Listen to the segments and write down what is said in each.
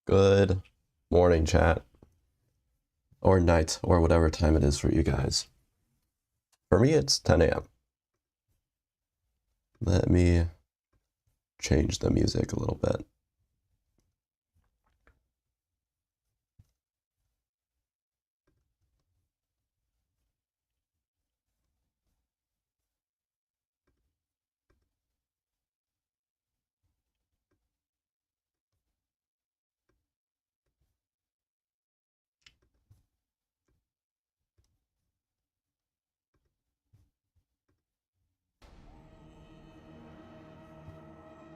Good morning, chat, or night, or whatever time it is for you guys. For me, it's 10 a.m. Let me change the music a little bit.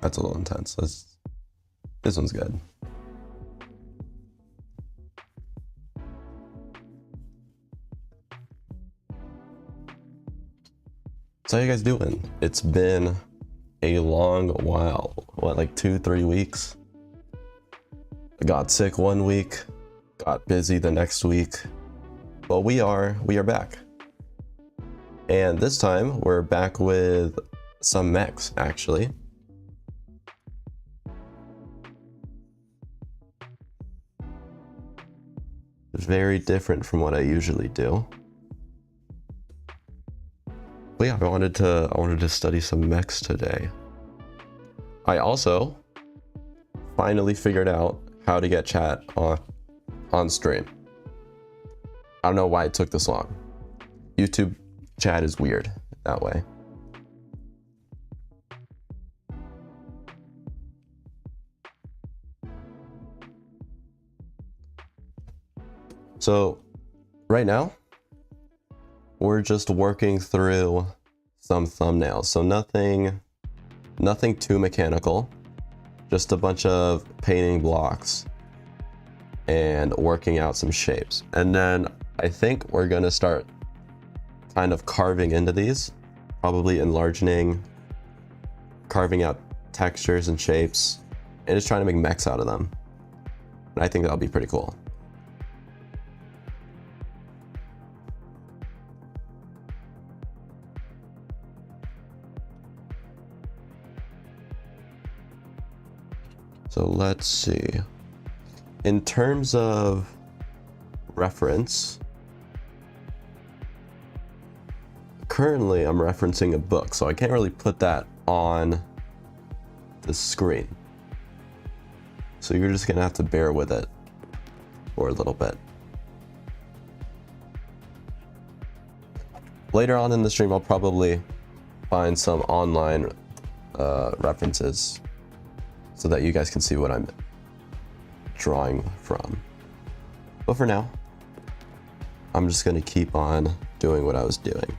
That's a little intense. This one's good. So how you guys doing? It's been a long while. What, like 2-3 weeks? I got sick one week, got busy the next week, but we are back. And this time we're back with some mechs, actually. Very different from what I usually do. But yeah, I wanted to study some mechs today. I also finally figured out how to get chat on stream. I don't know why it took this long. YouTube chat is weird that way. So right now we're just working through some thumbnails. So nothing too mechanical, just a bunch of painting blocks and working out some shapes. And then I think we're gonna start kind of carving into these, probably enlarging, carving out textures and shapes, and just trying to make mechs out of them. And I think that'll be pretty cool. So let's see. In terms of reference, currently I'm referencing a book, so I can't really put that on the screen. So you're just gonna have to bear with it for a little bit. Later on in the stream, I'll probably find some online references so that you guys can see what I'm drawing from. But for now, I'm just gonna keep on doing what I was doing.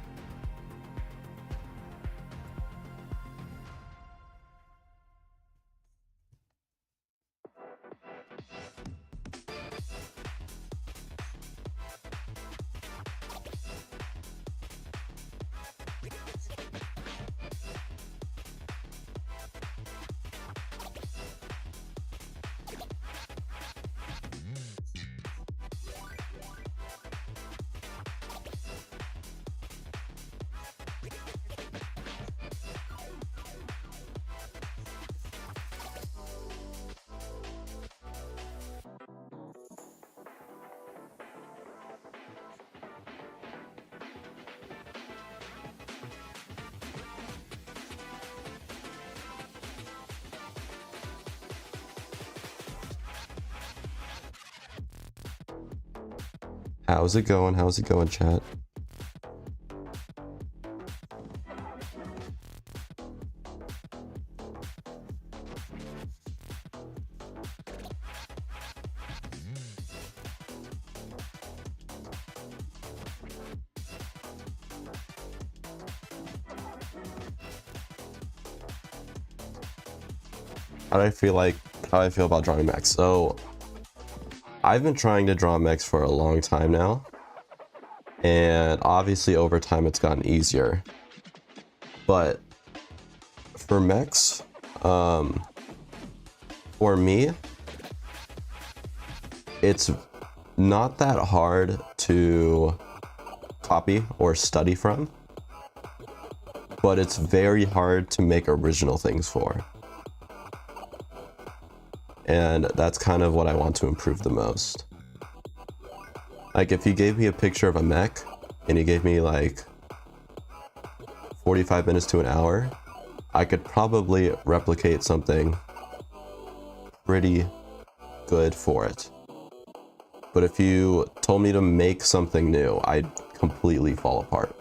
How's it going? How's it going, chat? How do I feel about drawing mechs? So I've been trying to draw mechs for a long time now, and obviously over time it's gotten easier. But for mechs, for me, it's not that hard to copy or study from, but it's very hard to make original things for. and that's kind of what I want to improve the most. Like if you gave me a picture of a mech and you gave me like 45 minutes to an hour, I could probably replicate something pretty good for it. But if you told me to make something new, I'd completely fall apart.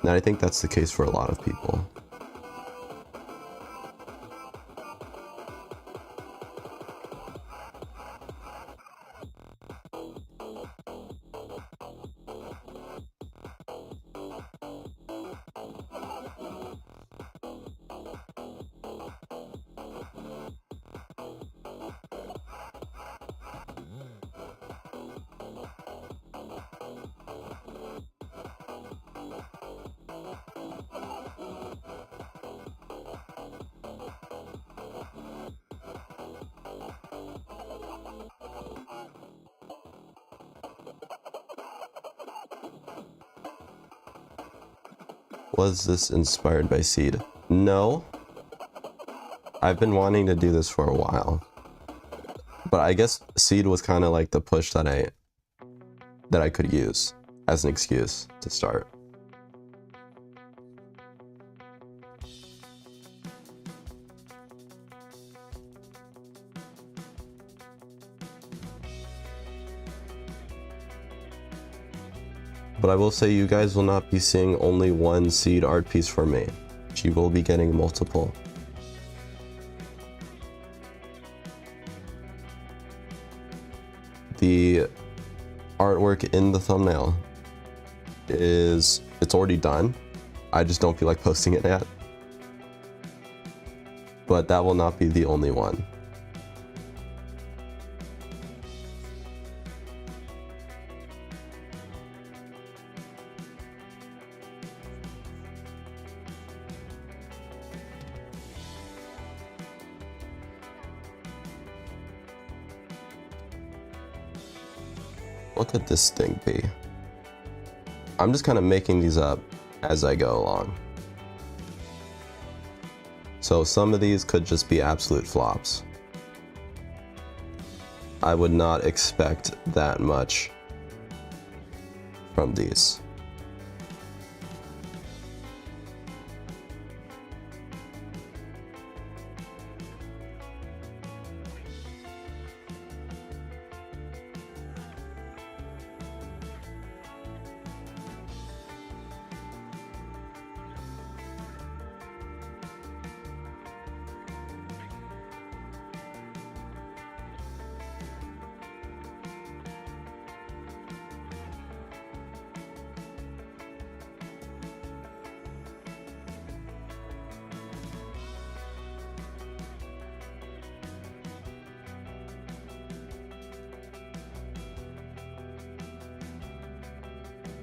And I think that's the case for a lot of people. Was this inspired by Seed? No. I've been wanting to do this for a while. But I guess Seed was kind of like the push that I could use as an excuse to start. But I will say you guys will not be seeing only one Seed art piece from me. You will be getting multiple. The artwork in the thumbnail it's already done. I just don't feel like posting it yet. But that will not be the only one. What could this thing be? I'm just kind of making these up as I go along. So some of these could just be absolute flops. I would not expect that much from these.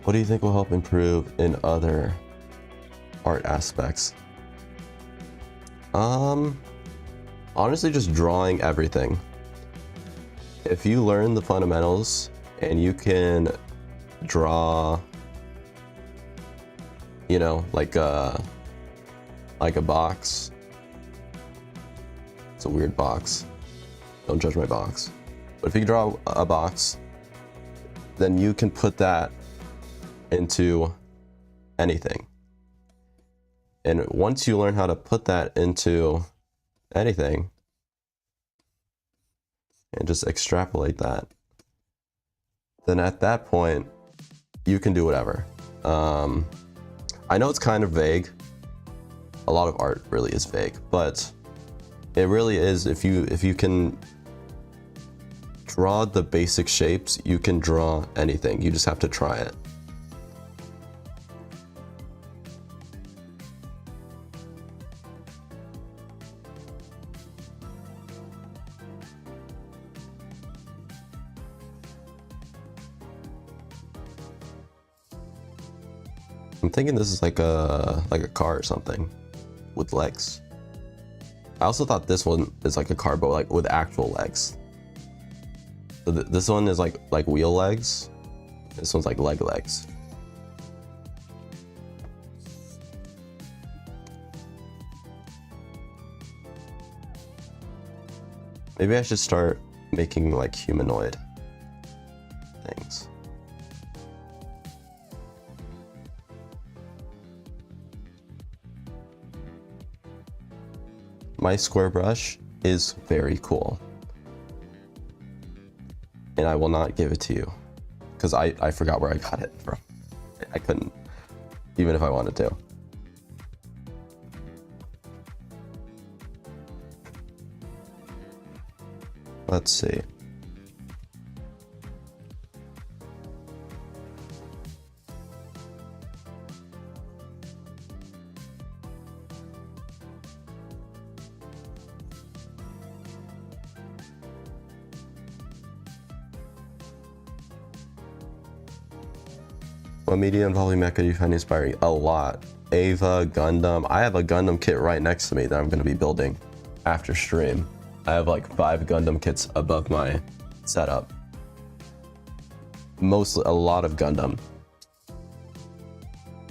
What do you think will help improve in other art aspects? Honestly, just drawing everything. If you learn the fundamentals and you can draw, you know, like a box. It's a weird box. Don't judge my box. But if you draw a box, then you can put that into anything. And once you learn how to put that into anything and just extrapolate that, then at that point you can do whatever. I know it's kind of vague. A lot of art really is vague, but it really is. If you can draw the basic shapes, you can draw anything. You just have to try it. I'm thinking this is like a car or something with legs. I also thought this one is like a car, but like with actual legs. So this one is like wheel legs. This one's like legs. Maybe I should start making like humanoid things. My square brush is very cool. And I will not give it to you because I forgot where I got it from. I couldn't, even if I wanted to. Let's see. What media involving mecha do you find inspiring? A lot. Ava, Gundam. I have a Gundam kit right next to me that I'm going to be building after stream. I have like 5 Gundam kits above my setup. Mostly a lot of Gundam.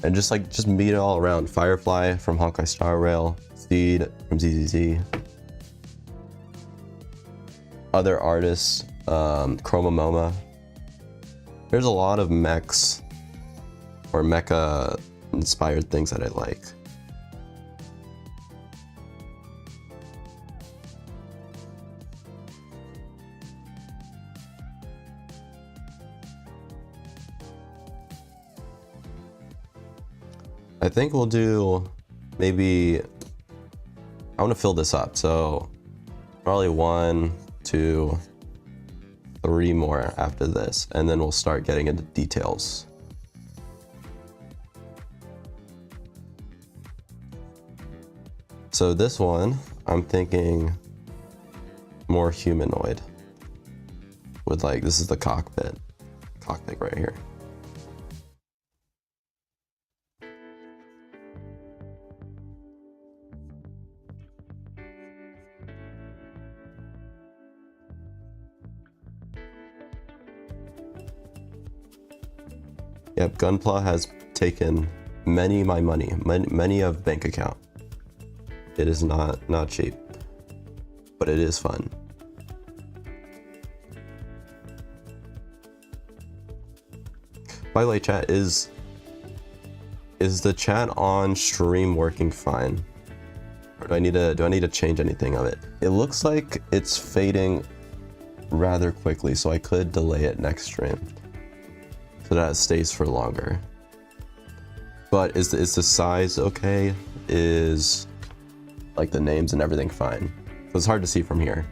And just meet it all around. Firefly from Honkai Star Rail. Steed from ZZZ. Other artists. Chroma Moma. There's a lot of mechs or mecha inspired things that I like. I think we'll do maybe, I want to fill this up, so probably 1, 2, 3 more after this, and then we'll start getting into details. So this one, I'm thinking more humanoid with like, this is the cockpit right here. Yep, Gunpla has taken many my money, many of bank account. It is not cheap, but it is fun. By the way, chat, is the chat on stream working fine? Or do I need to change anything of it? It looks like it's fading rather quickly, so I could delay it next stream so that it stays for longer. But is the size okay? Is like the names and everything fine? So it's hard to see from here.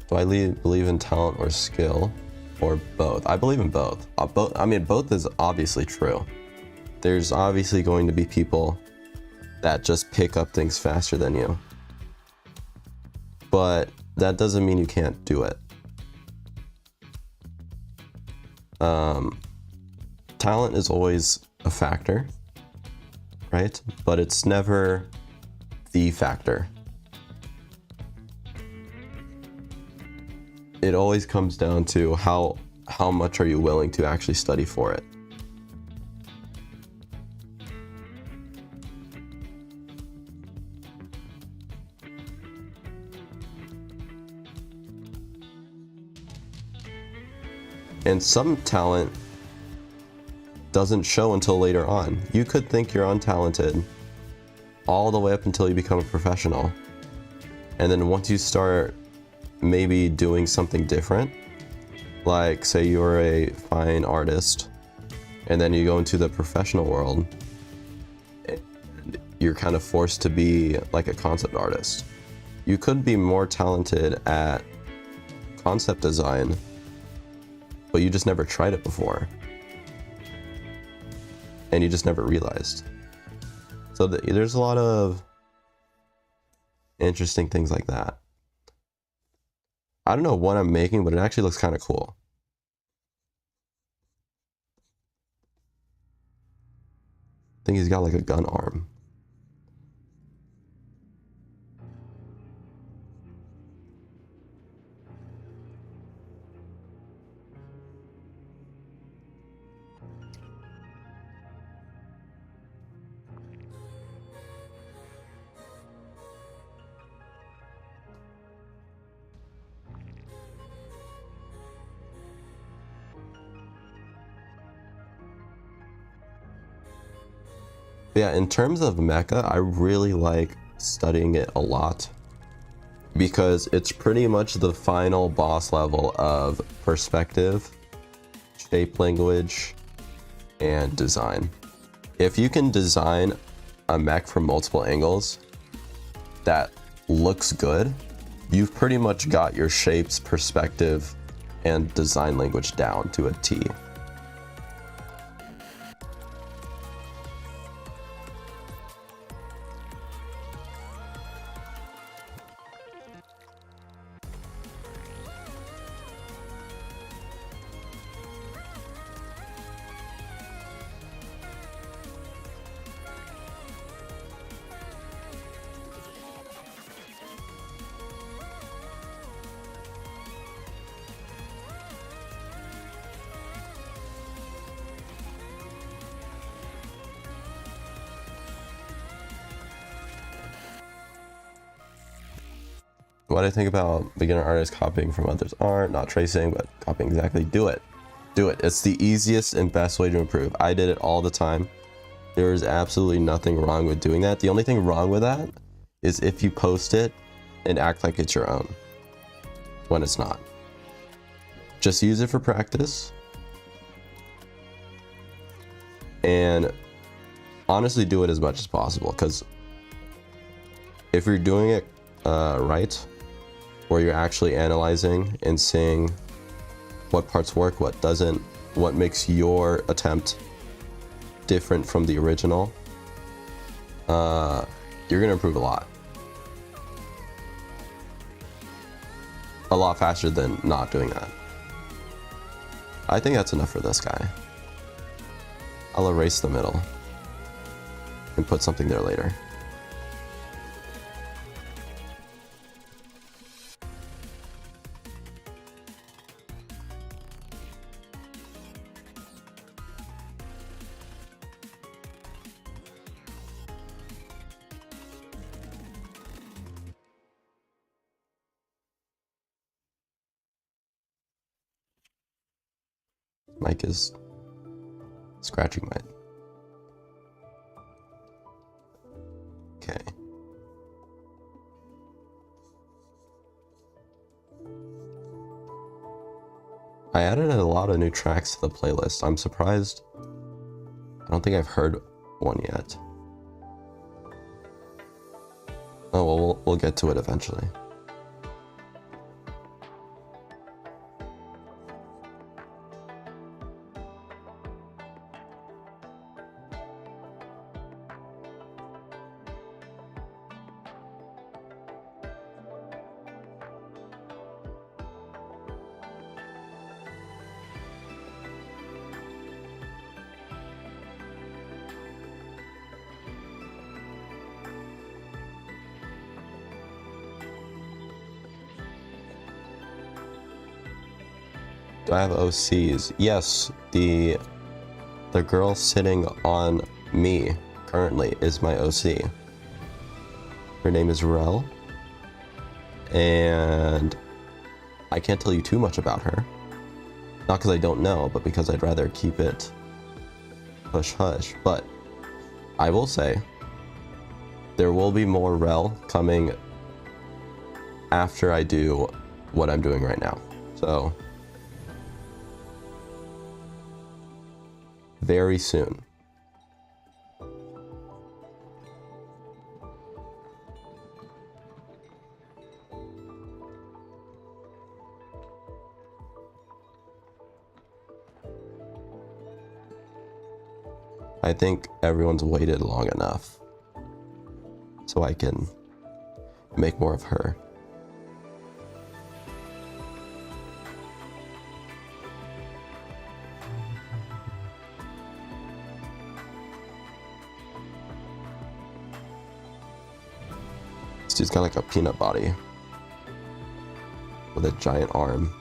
Do I believe in talent or skill, or both? I believe in both. I mean, both is obviously true. There's obviously going to be people that just pick up things faster than you. But that doesn't mean you can't do it. Talent is always a factor, right? But it's never the factor. It always comes down to how much are you willing to actually study for it. And some talent doesn't show until later on. You could think you're untalented all the way up until you become a professional. And then once you start maybe doing something different, like say you're a fine artist and then you go into the professional world, you're kind of forced to be like a concept artist. You could be more talented at concept design, but you just never tried it before. And you just never realized. So there's a lot of interesting things like that. I don't know what I'm making, but it actually looks kind of cool. I think he's got like a gun arm. Yeah, in terms of mecha, I really like studying it a lot because it's pretty much the final boss level of perspective, shape language, and design. If you can design a mech from multiple angles that looks good, you've pretty much got your shapes, perspective, and design language down to a T. What I think about beginner artists copying from others' art, not tracing, but copying exactly. Do it. Do it. It's the easiest and best way to improve. I did it all the time. There is absolutely nothing wrong with doing that. The only thing wrong with that is if you post it and act like it's your own when it's not. Just use it for practice. And honestly, do it as much as possible, because if you're doing it right, where you're actually analyzing and seeing what parts work, what doesn't, what makes your attempt different from the original, you're gonna improve a lot faster than not doing that. I think that's enough for this guy. I'll erase the middle and put something there later. Mic is scratching my... Okay. I added a lot of new tracks to the playlist. I'm surprised. I don't think I've heard one yet. Oh, well, we'll get to it eventually. Do I have OCs? Yes, the girl sitting on me currently is my OC. Her name is Rel, and I can't tell you too much about her. Not because I don't know, but because I'd rather keep it hush hush. But I will say, there will be more Rel coming after I do what I'm doing right now. So, very soon. I think everyone's waited long enough so I can make more of her. This dude's got like a peanut body with a giant arm.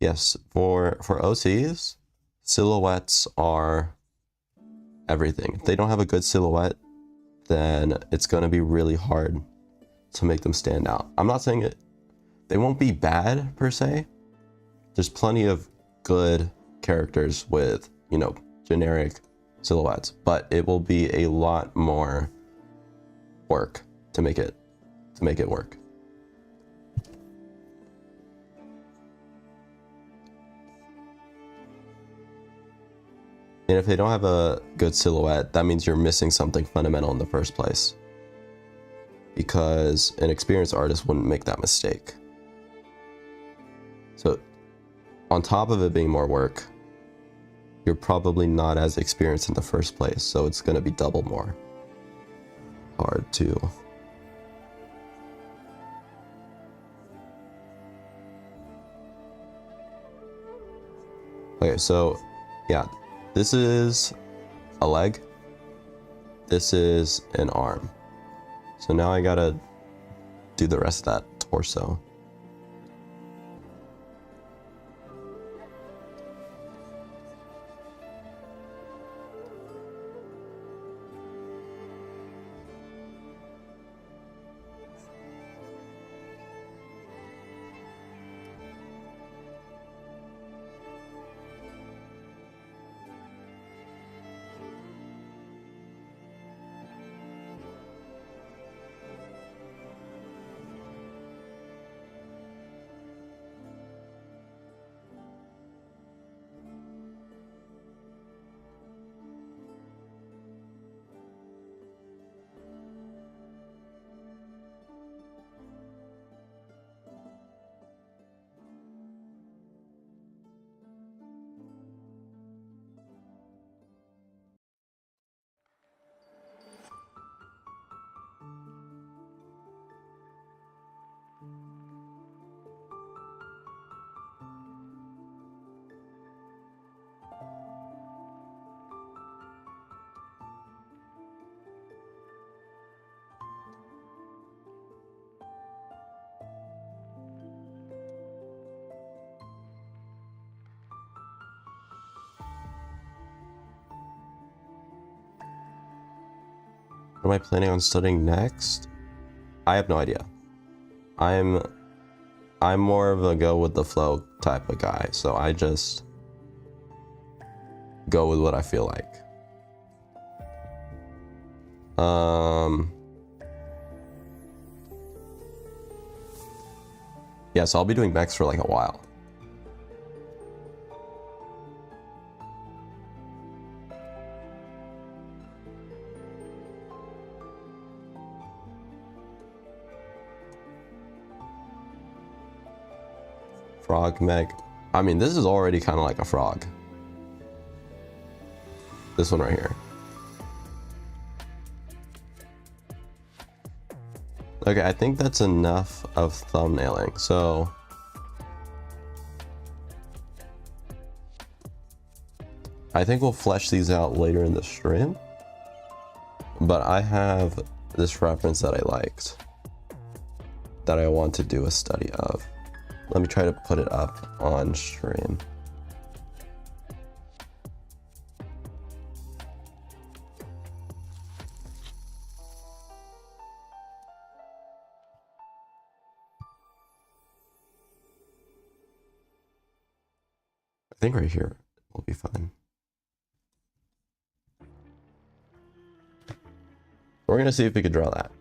Yes, for OCs, silhouettes are everything. If they don't have a good silhouette, then it's going to be really hard to make them stand out. I'm not saying they won't be bad per se. There's plenty of good characters with, you know, generic silhouettes, but it will be a lot more work to make it work. And if they don't have a good silhouette, that means you're missing something fundamental in the first place, because an experienced artist wouldn't make that mistake. So on top of it being more work, you're probably not as experienced in the first place, so it's going to be double more hard too. Okay, so yeah, this is a leg, this is an arm. So now I gotta do the rest of that torso. What am I planning on studying next? I have no idea. I'm more of a go with the flow type of guy, so I just go with what I feel like. Yeah, so I'll be doing mechs for like a while. Frog mech. I mean, this is already kind of like a frog. This one right here. Okay, I think that's enough of thumbnailing. So I think we'll flesh these out later in the stream. But I have this reference that I liked that I want to do a study of. Let me try to put it up on stream. I think right here will be fine. We're gonna see if we could draw that.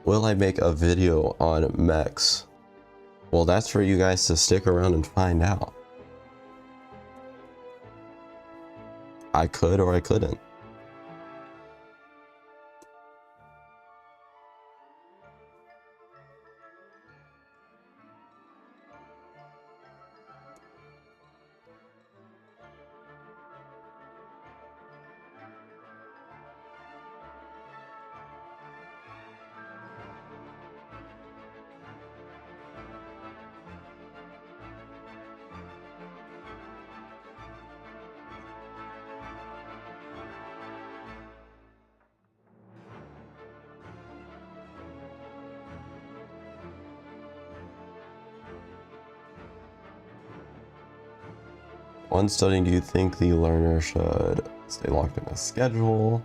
Will I make a video on mechs? Well, that's for you guys to stick around and find out. I could or I couldn't. When studying, do you think the learner should stay locked in a schedule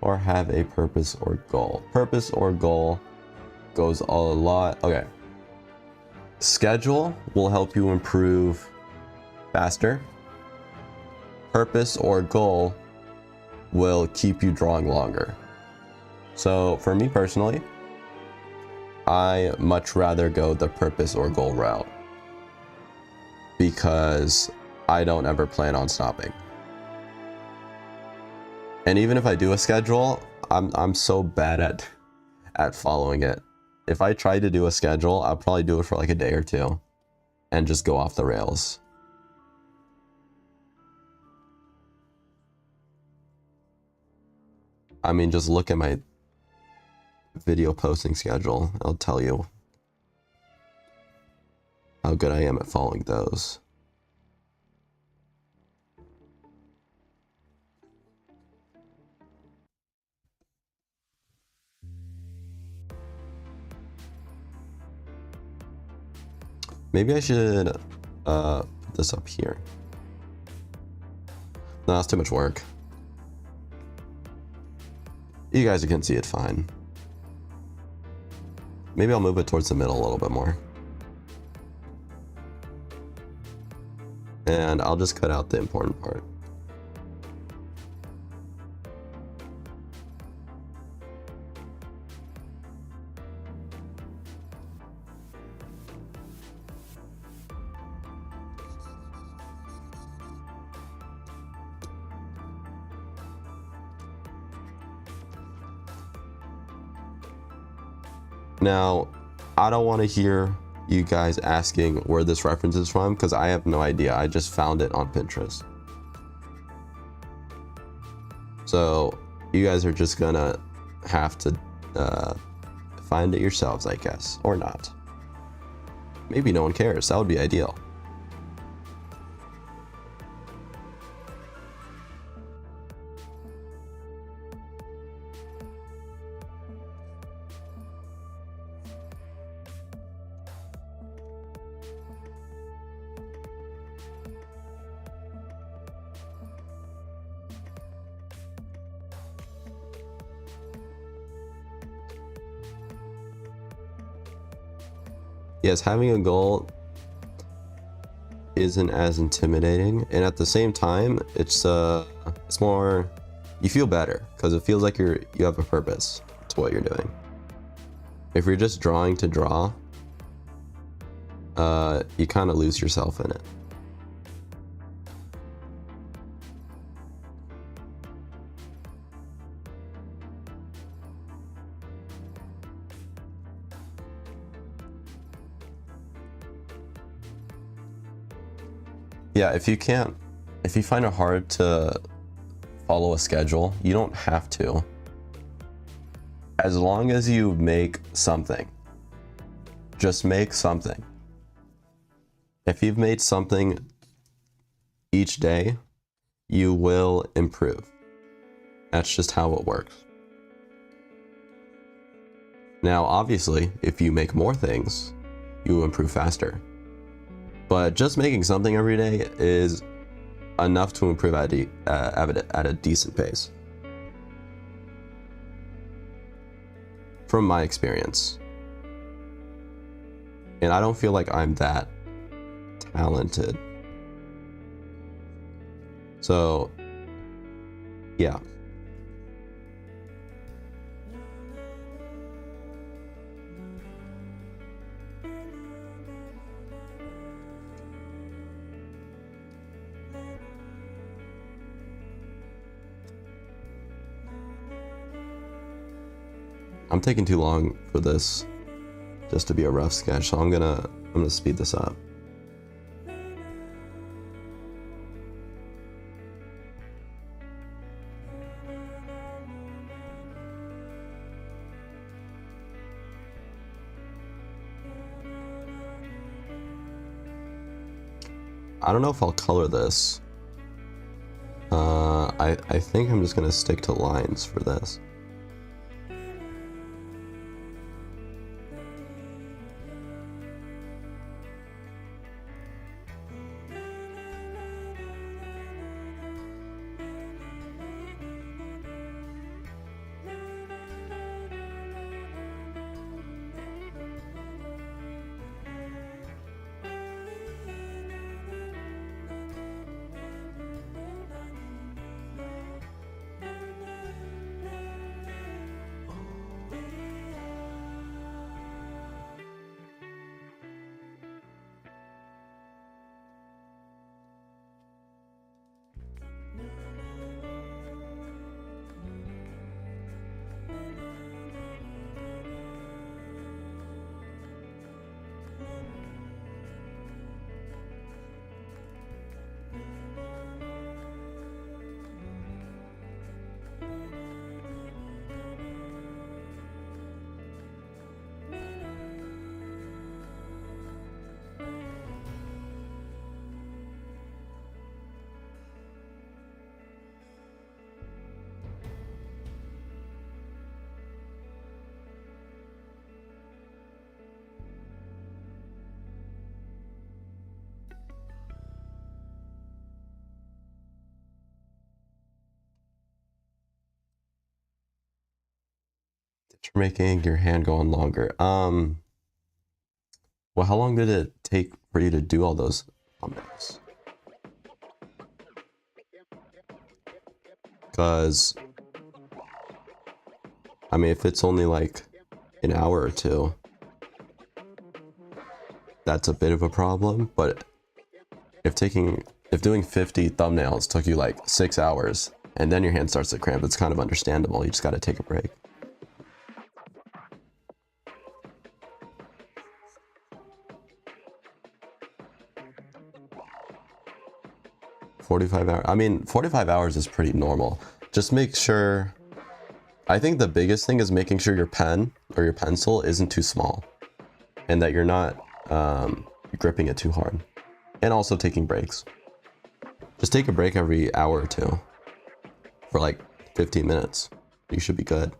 or have a purpose or goal? Purpose or goal goes a lot. Okay. Schedule will help you improve faster. Purpose or goal will keep you drawing longer. So for me personally, I much rather go the purpose or goal route because I don't ever plan on stopping. And even if I do a schedule, I'm so bad at following it. If I try to do a schedule, I'll probably do it for like a day or two and just go off the rails. I mean, just look at my video posting schedule. I'll tell you how good I am at following those. Maybe I should put this up here. No, that's too much work. You guys can see it fine. Maybe I'll move it towards the middle a little bit more. And I'll just cut out the important part. Now, I don't want to hear you guys asking where this reference is from because I have no idea. I just found it on Pinterest. So you guys are just gonna have to find it yourselves, I guess, or not. Maybe no one cares. That would be ideal. Yes, having a goal isn't as intimidating, and at the same time, it's more, you feel better because it feels like you have a purpose to what you're doing. If you're just drawing to draw, you kind of lose yourself in it. Yeah, if you find it hard to follow a schedule, you don't have to. As long as you make something, just make something. If you've made something each day, you will improve. That's just how it works. Now, obviously, if you make more things, you will improve faster. But just making something every day is enough to improve at a decent pace. From my experience. And I don't feel like I'm that talented. So, yeah. I'm taking too long for this just to be a rough sketch, so I'm gonna speed this up. I don't know if I'll color this. I think I'm just gonna stick to lines for this. For making your hand go on longer. Well, how long did it take for you to do all those thumbnails? Because, I mean, if it's only like an hour or two, that's a bit of a problem. But if doing 50 thumbnails took you like 6 hours and then your hand starts to cramp, it's kind of understandable. You just got to take a break. 45 hours. I mean, 45 hours is pretty normal. Just make sure. I think the biggest thing is making sure your pen or your pencil isn't too small and that you're not gripping it too hard. And also taking breaks. Just take a break every hour or two for like 15 minutes. You should be good.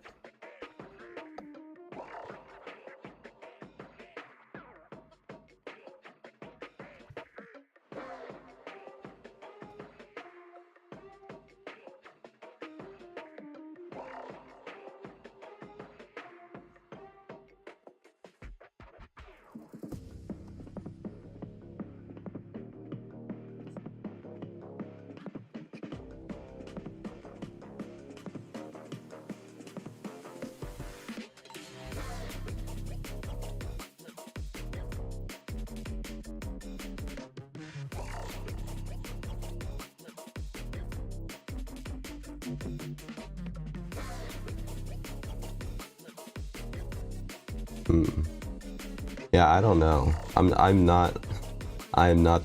Yeah, I don't know. I'm not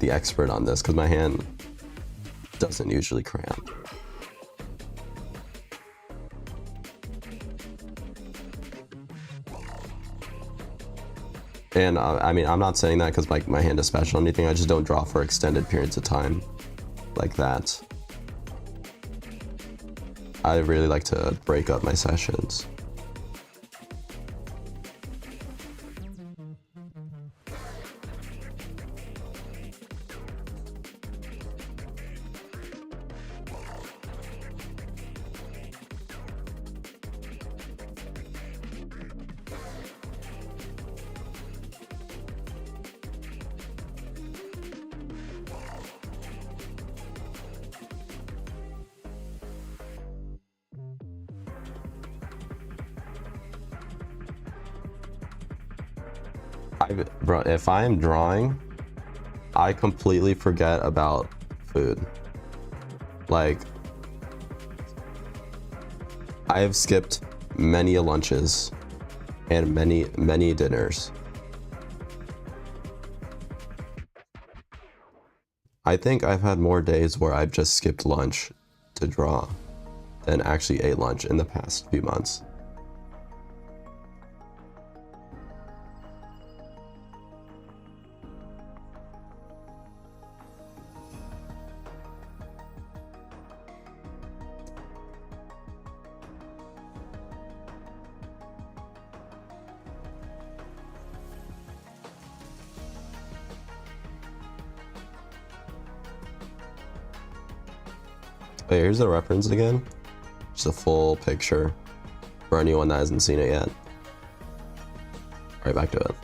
the expert on this because my hand doesn't usually cramp. And I mean, I'm not saying that because my hand is special or anything. I just don't draw for extended periods of time like that. I really like to break up my sessions. Bro, if I am drawing, I completely forget about food. Like, I have skipped many lunches and many dinners. I think I've had more days where I've just skipped lunch to draw than actually ate lunch in the past few months. Wait, here's the reference again. Just a full picture for anyone that hasn't seen it yet. Right back to it.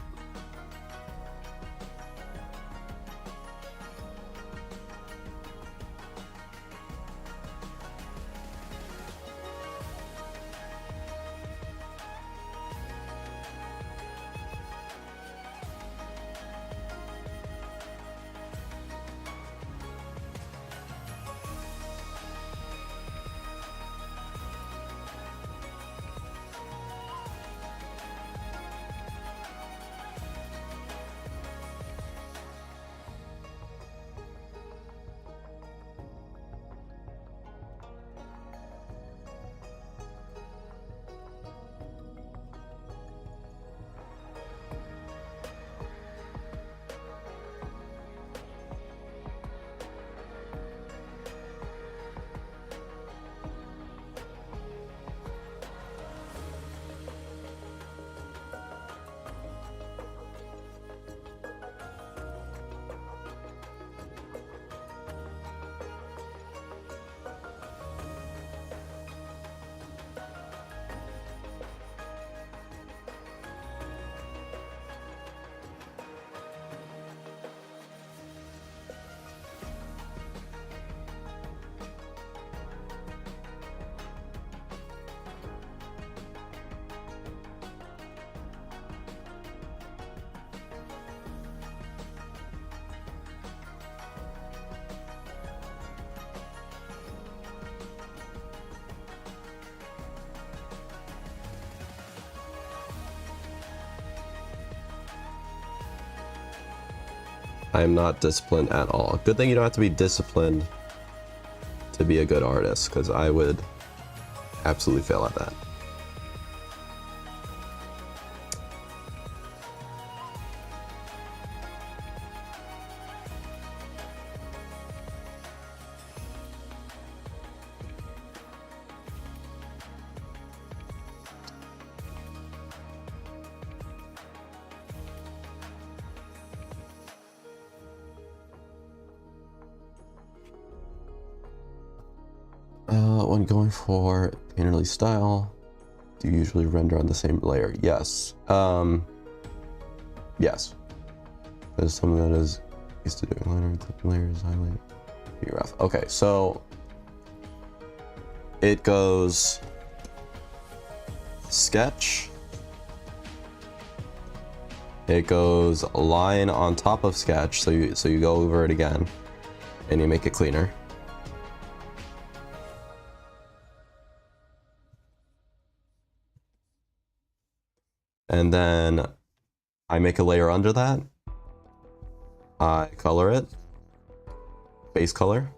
I'm not disciplined at all. Good thing you don't have to be disciplined to be a good artist, because I would absolutely fail at that. When going for painterly style, do you usually render on the same layer? Yes. Yes. There's something that is used to doing liner, clipping layers, highlight, be rough. Okay, so it goes sketch. It goes line on top of sketch, so you go over it again, and you make it cleaner. And then I make a layer under that. I color it, base color,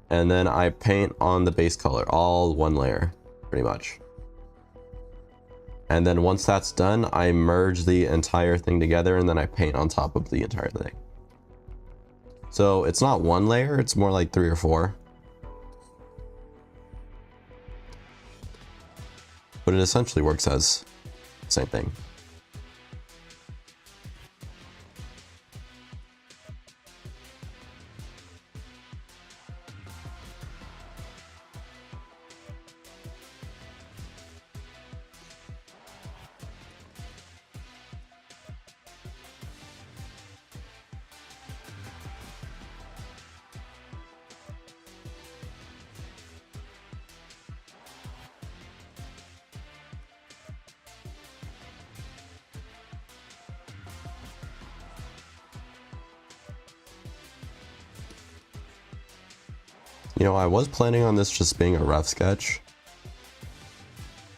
and then I paint on the base color, all one layer, pretty much. And then once that's done, I merge the entire thing together, and then I paint on top of the entire thing. So it's not one layer, it's more like 3 or 4. But it essentially works as the same thing. You know, I was planning on this just being a rough sketch,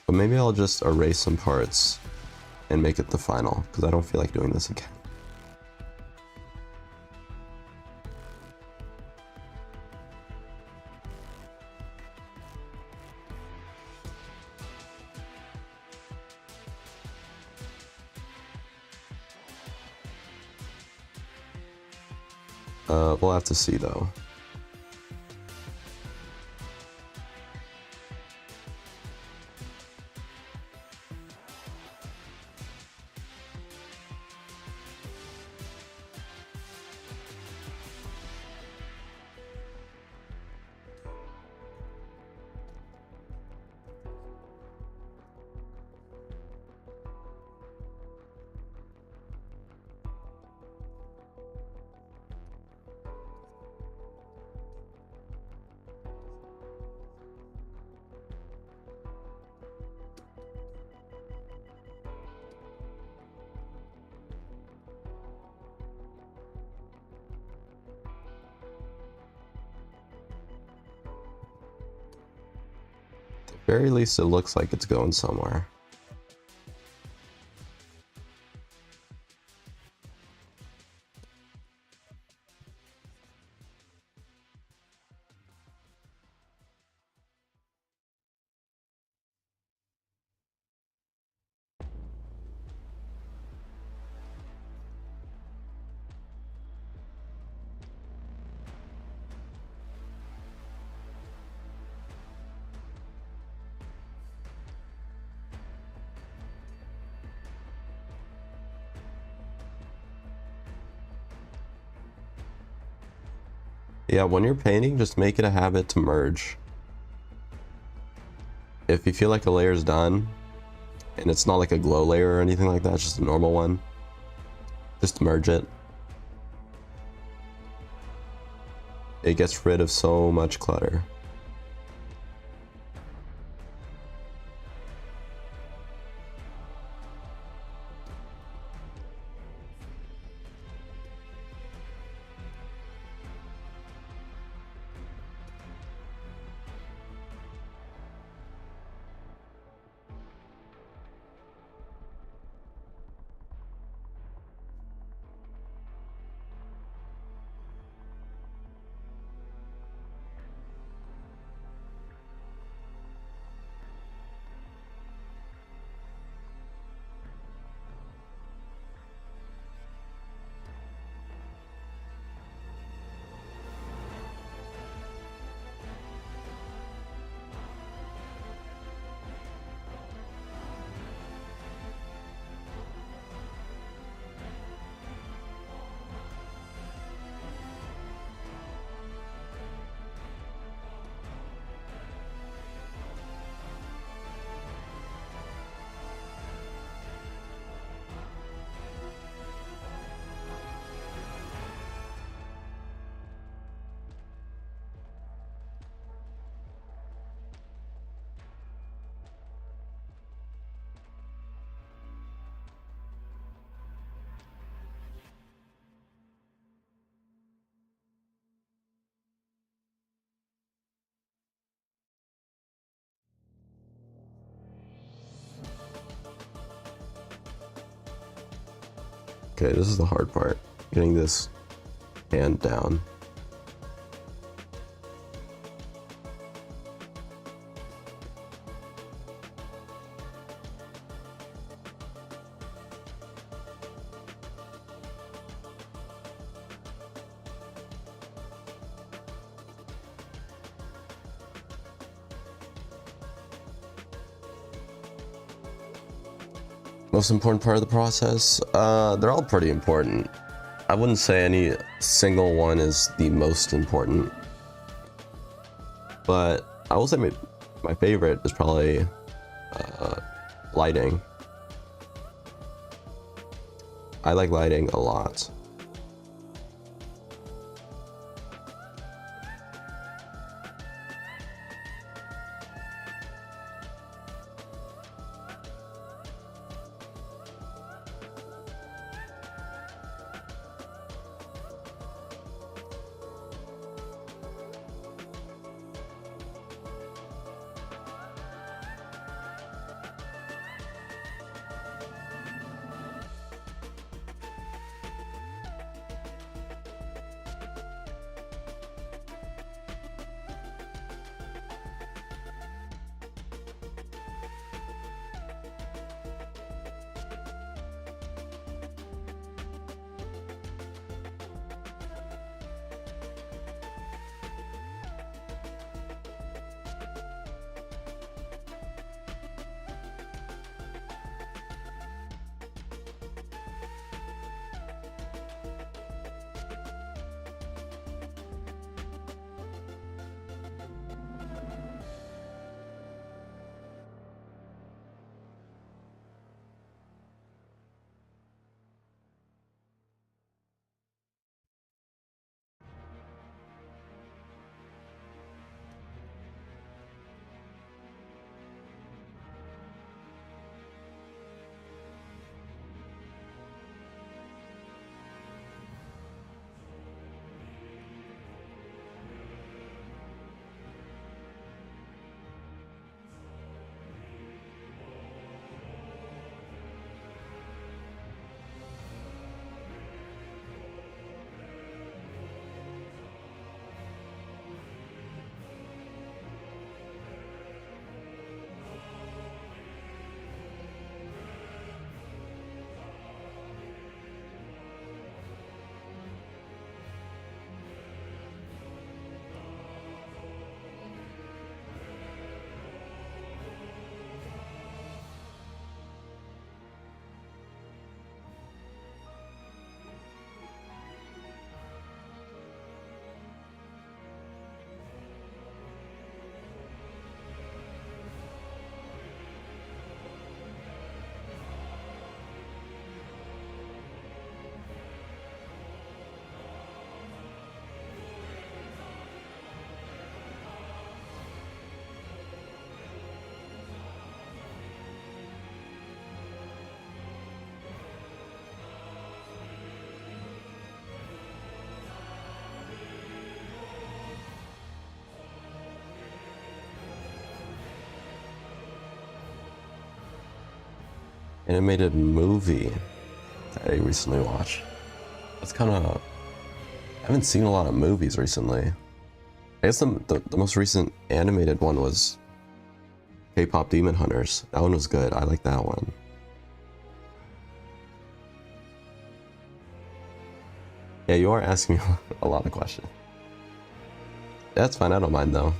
but maybe I'll just erase some parts and make it the final, because I don't feel like doing this again. We'll have to see though. At the very least, it looks like it's going somewhere. Yeah, when you're painting, just make it a habit to merge. If you feel like a layer's done, and it's not like a glow layer or anything like that, it's just a normal one, just merge it. It gets rid of so much clutter. Okay, this is the hard part. Getting this hand down. Most important part of the process? They're all pretty important. I wouldn't say any single one is the most important, but I will say my favorite is probably lighting. I like lighting a lot. Animated movie that I recently watched. That's kind of... I haven't seen a lot of movies recently. I guess the most recent animated one was K-pop Demon Hunters. That one was good. I like that one. Yeah, you are asking me a lot of questions. That's fine. I don't mind though.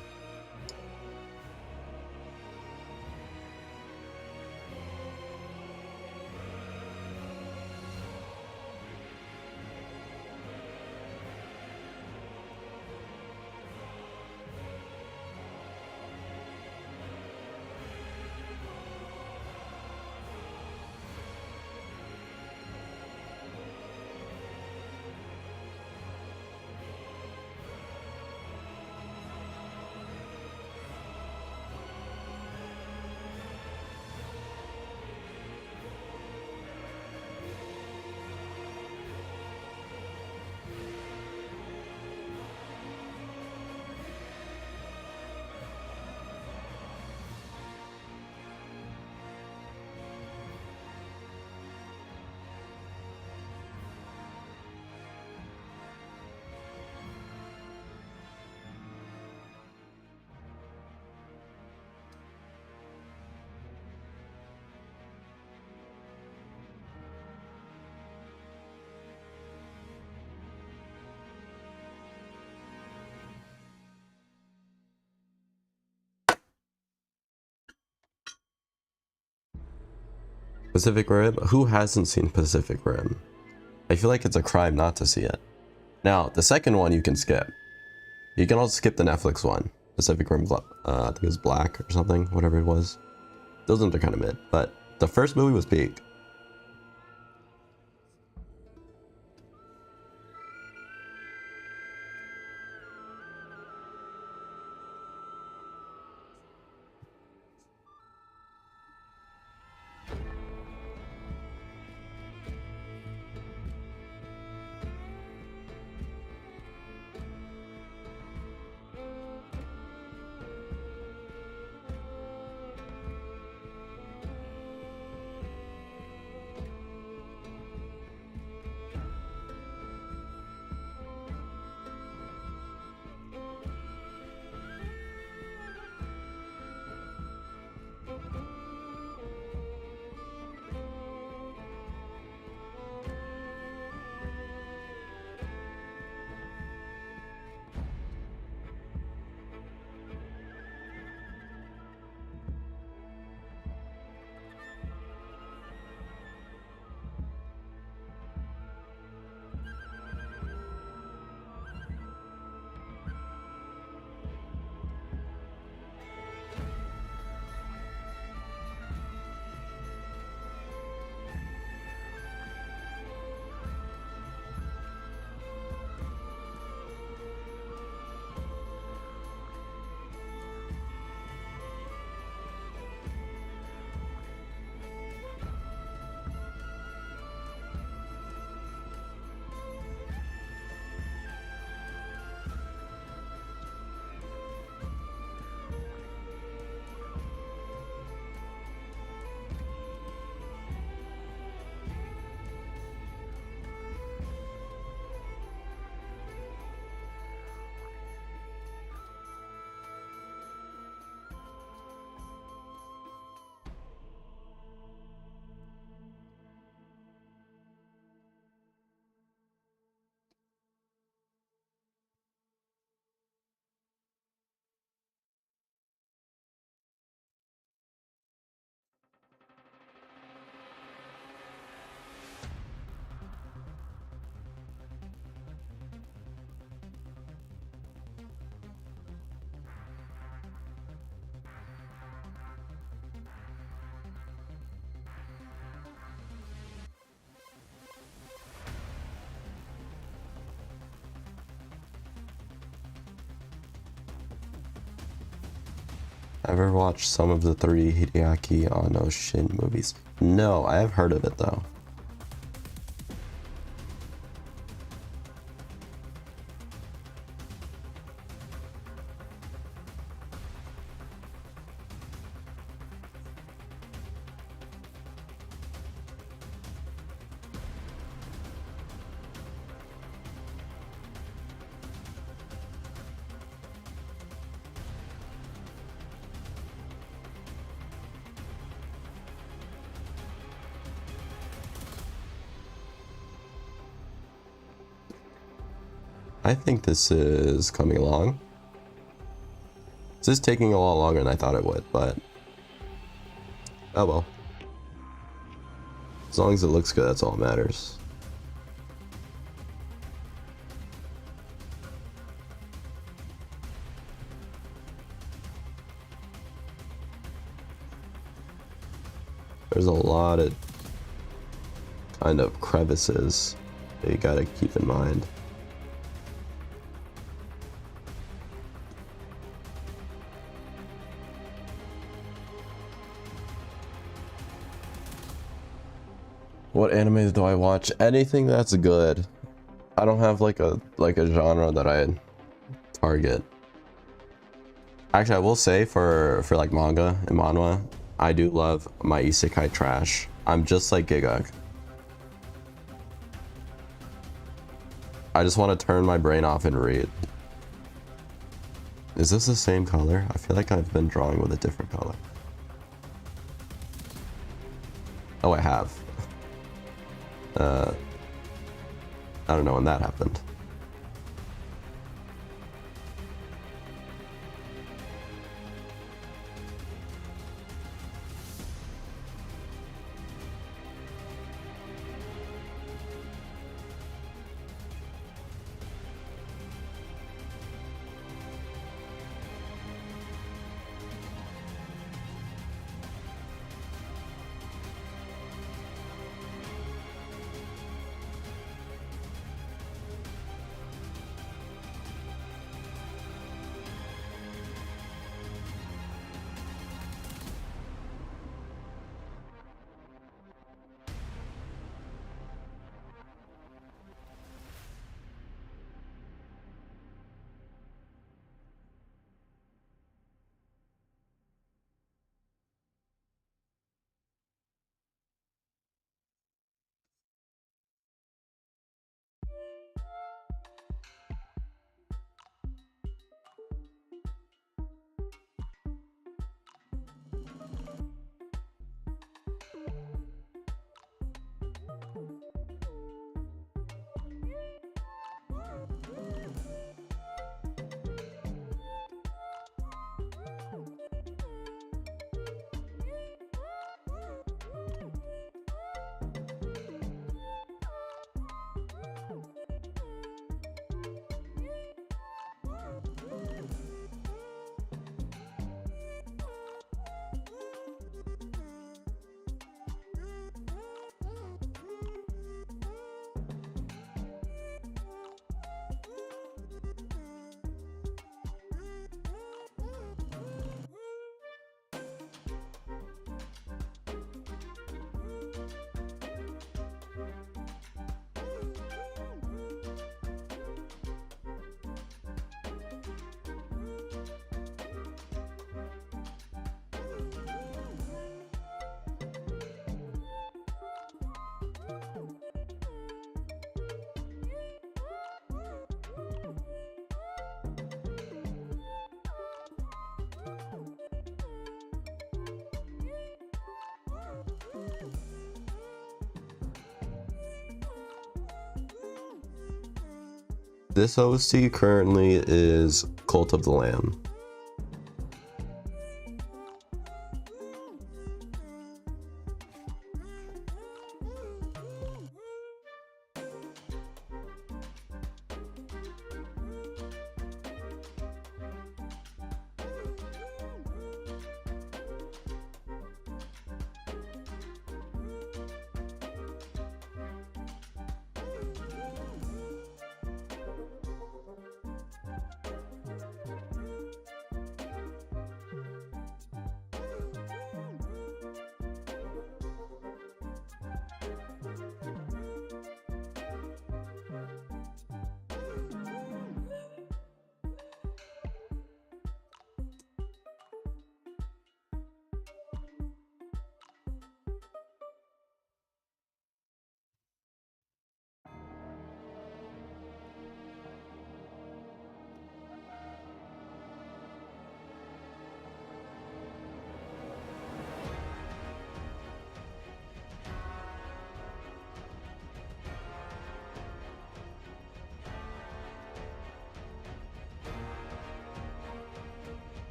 Pacific Rim? Who hasn't seen Pacific Rim? I feel like it's a crime not to see it. Now, the second one you can skip. You can also skip the Netflix one. Pacific Rim, I think it was Black or something, whatever it was. Those ones are kind of mid, but the first movie was peak. Ever watched some of the 3 Hideaki Anno Shin movies? No, I have heard of it though. I think this is coming along. This is taking a lot longer than I thought it would, but oh well. As long as it looks good, that's all that matters. There's a lot of kind of crevices that you gotta keep in mind. What anime do I watch? Anything that's good. I don't have like a genre that I target. Actually, I will say for like manga and manhwa, I do love my isekai trash. I'm just like Gigak. I just want to turn my brain off and read. Is this the same color? I feel like I've been drawing with a different color. Oh, I have. I don't know when that happened. This OST currently is Cult of the Lamb.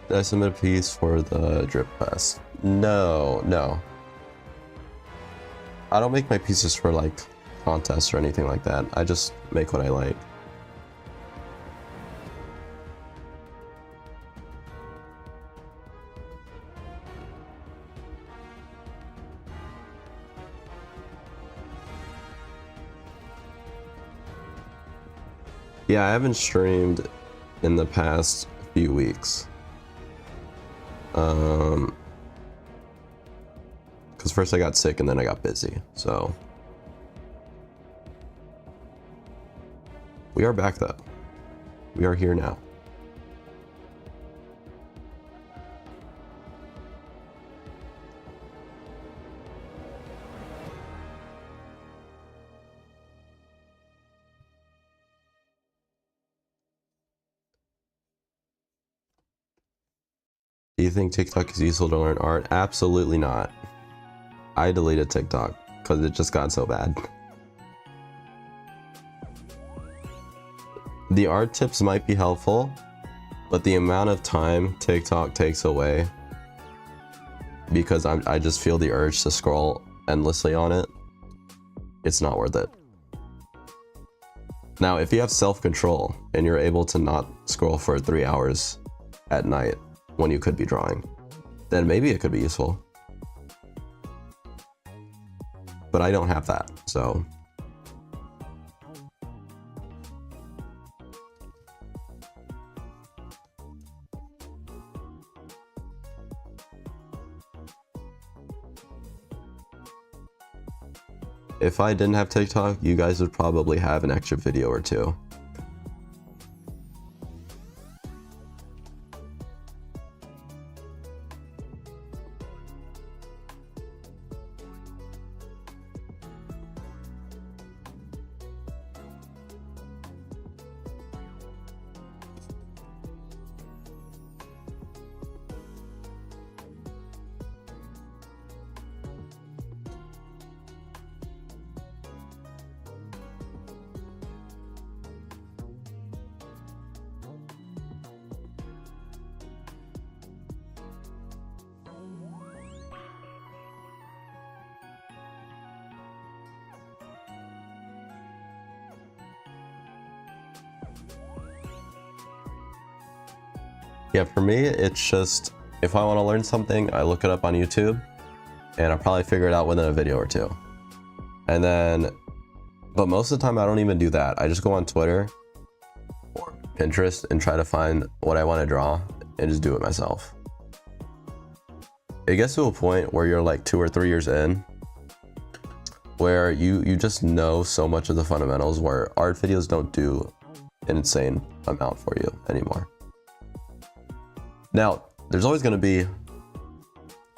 Did I submit a piece for the drip pass? No. I don't make my pieces for like contests or anything like that. I just make what I like. Yeah, I haven't streamed in the past few weeks. Because first I got sick and then I got busy, so. We are back though. We are here now. Do you think TikTok is useful to learn art? Absolutely not. I deleted TikTok because it just got so bad. The art tips might be helpful, but the amount of time TikTok takes away because I just feel the urge to scroll endlessly on it, it's not worth it. Now, if you have self-control and you're able to not scroll for 3 hours at night when you could be drawing, then maybe it could be useful. But I don't have that, so. If I didn't have TikTok, you guys would probably have an extra video or two. Yeah, for me, it's just, if I want to learn something, I look it up on YouTube, and I'll probably figure it out within a video or two. And then, but most of the time I don't even do that. I just go on Twitter or Pinterest and try to find what I want to draw and just do it myself. It gets to a point where you're like 2 or 3 years in, where you just know so much of the fundamentals, where art videos don't do an insane amount for you anymore. Now, there's always going to be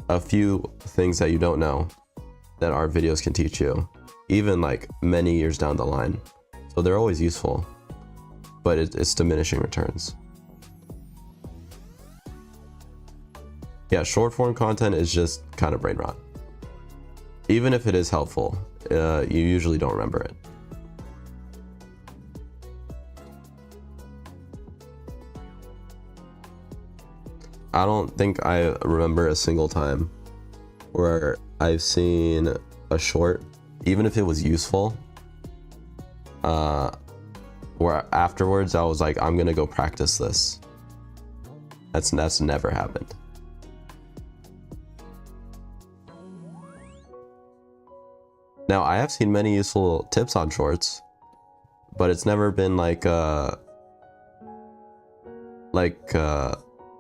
a few things that you don't know that art videos can teach you, even like many years down the line. So they're always useful, but it's diminishing returns. Yeah, short form content is just kind of brain rot. Even if it is helpful, you usually don't remember it. I don't think I remember a single time where I've seen a short, even if it was useful, where afterwards I was like, I'm gonna go practice this. That's never happened. Now, I have seen many useful tips on shorts, but it's never been like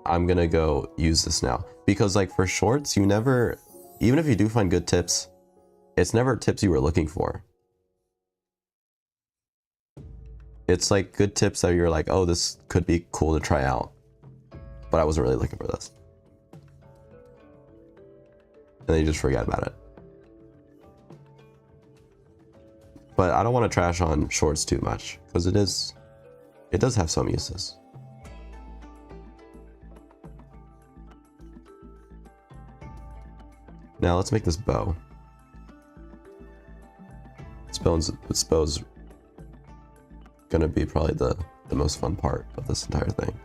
I'm gonna go use this now. Because like for shorts, you never, even if you do find good tips, it's never tips you were looking for. It's like good tips that you're like, oh, this could be cool to try out, but I wasn't really looking for this. And then you just forget about it. But I don't want to trash on shorts too much, because it does have some uses. Now let's make this bow. This bow's gonna be probably the most fun part of this entire thing.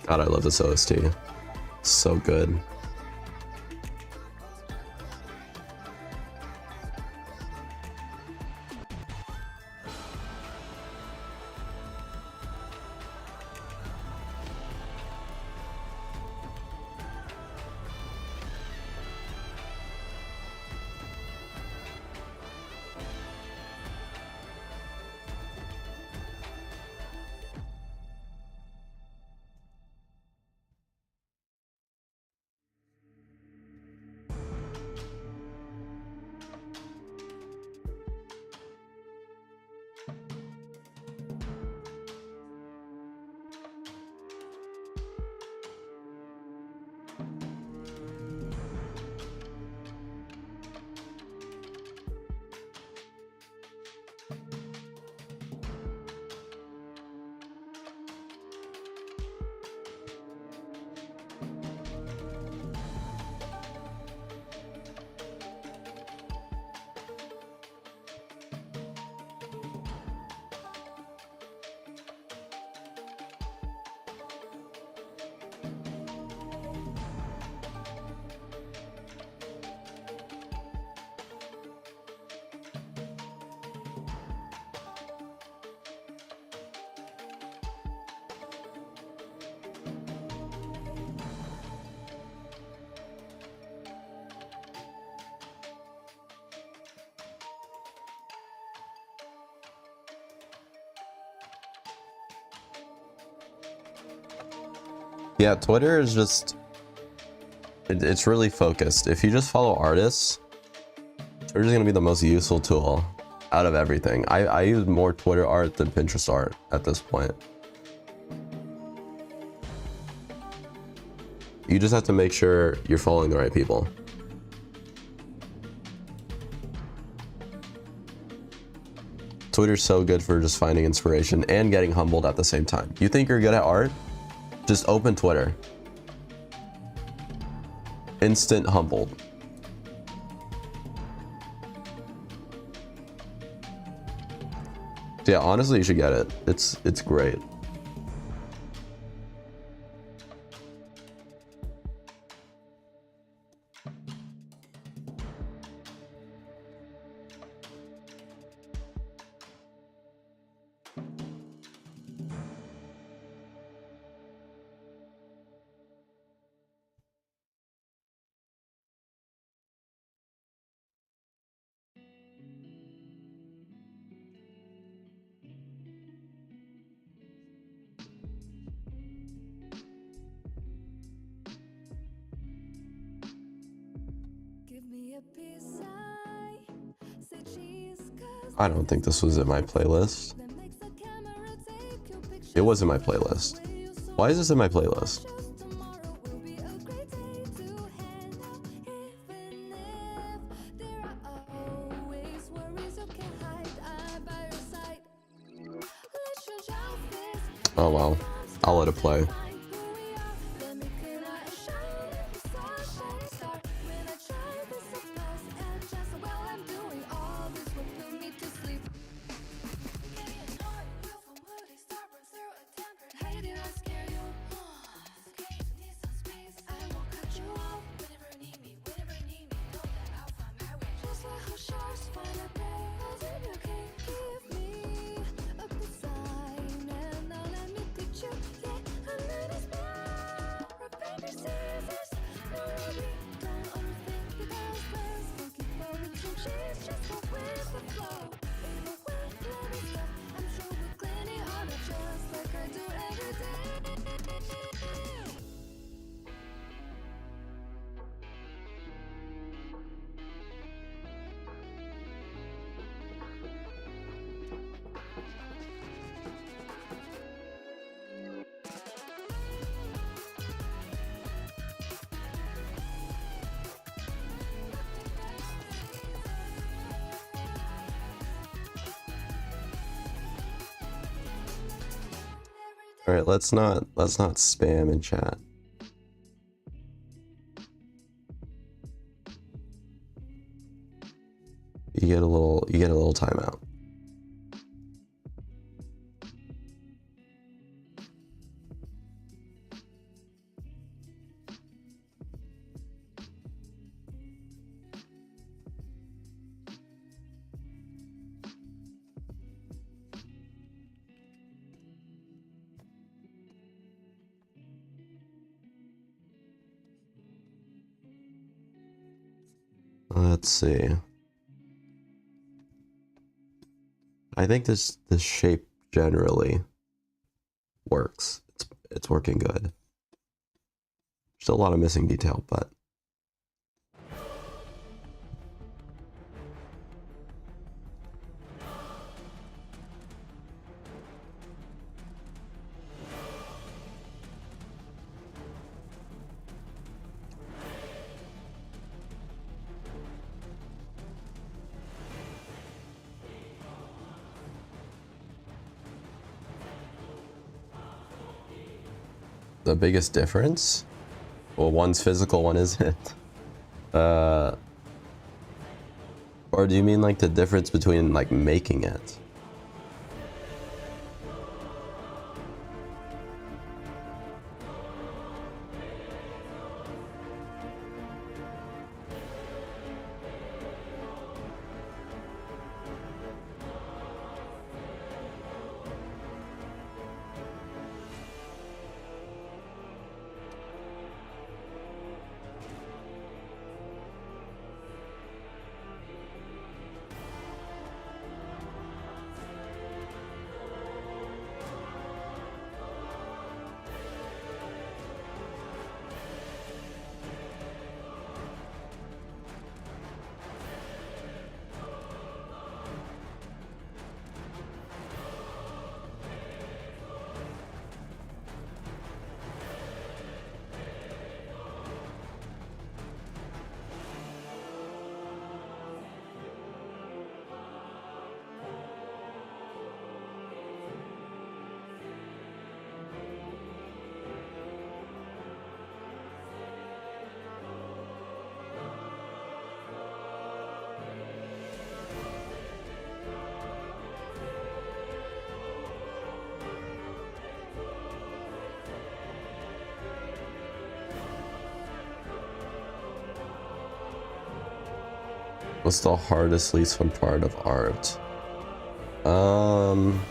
God, I love this OST. So good. Yeah, Twitter is just, it's really focused. If you just follow artists, Twitter's gonna be the most useful tool out of everything. I use more Twitter art than Pinterest art at this point. You just have to make sure you're following the right people. Twitter's so good for just finding inspiration and getting humbled at the same time. You think you're good at art? Just open Twitter. Instant humbled. Yeah, honestly, you should get it. It's great. I don't think this was in my playlist. It was in my playlist. Why is this in my playlist? Oh well, I'll let it play. All right, let's not spam in chat. You get a little timeout. Let's see. I think this shape generally works. It's working good. Still a lot of missing detail, but the biggest difference? Well, one's physical, one isn't. Or do you mean like the difference between like making it? What's the hardest, least fun part of art? Um,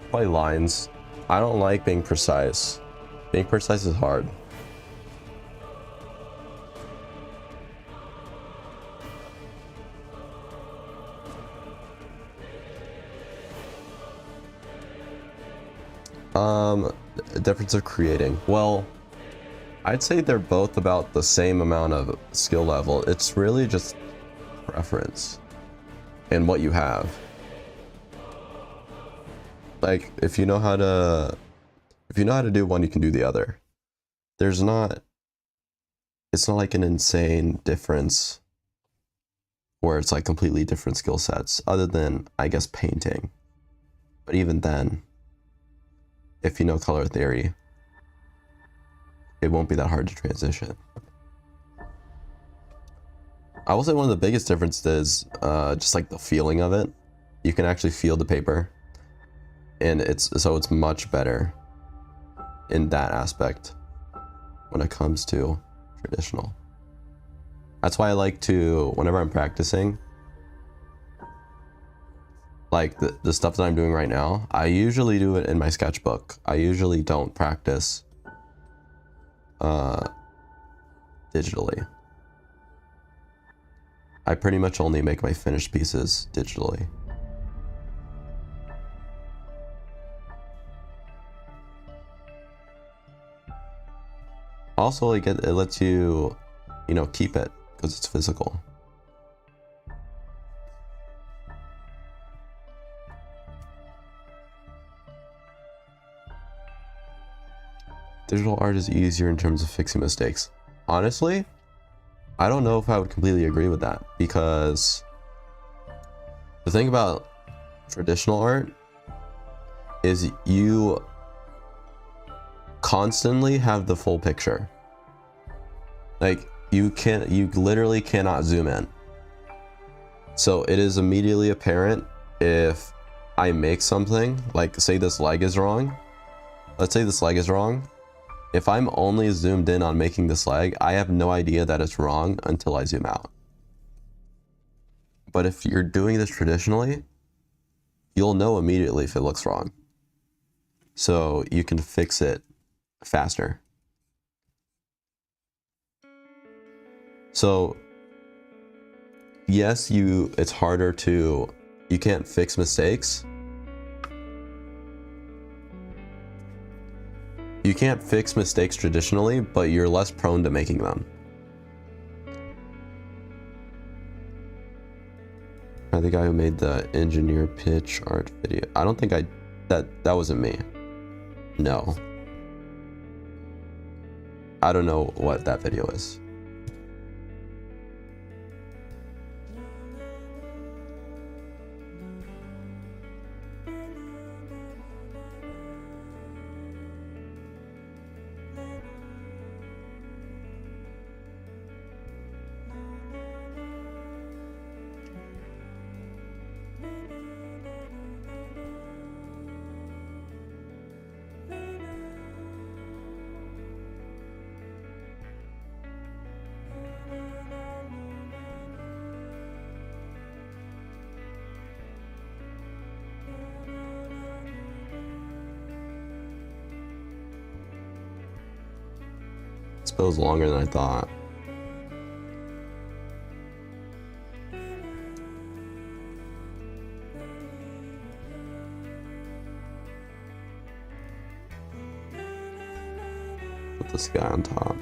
Probably lines. I don't like being precise. Being precise is hard. Difference of creating. Well, I'd say they're both about the same amount of skill level. It's really just preference and what you have. Like if you know how to do one, you can do the other. It's not like an insane difference where it's like completely different skill sets, other than I guess painting. But even then, if you know color theory, it won't be that hard to transition. I will say one of the biggest differences is just like the feeling of it. You can actually feel the paper, and it's much better in that aspect when it comes to traditional. That's why I like to, whenever I'm practicing, like the stuff that I'm doing right now, I usually do it in my sketchbook. I usually don't practice digitally. I pretty much only make my finished pieces digitally. Also, like it lets you, keep it because it's physical. Digital art is easier in terms of fixing mistakes. Honestly, I don't know if I would completely agree with that, because the thing about traditional art is you constantly have the full picture. Like you literally cannot zoom in. So it is immediately apparent if I make something, like say this leg is wrong. Let's say this leg is wrong. If I'm only zoomed in on making this leg, I have no idea that it's wrong until I zoom out. But if you're doing this traditionally, you'll know immediately if it looks wrong. So you can fix it faster. So yes, it's harder to, you can't fix mistakes. You can't fix mistakes traditionally, but you're less prone to making them. The guy who made the engineer pitch art video. I don't think that wasn't me. No. I don't know what that video is. This bill's longer than I thought. Put this guy on top.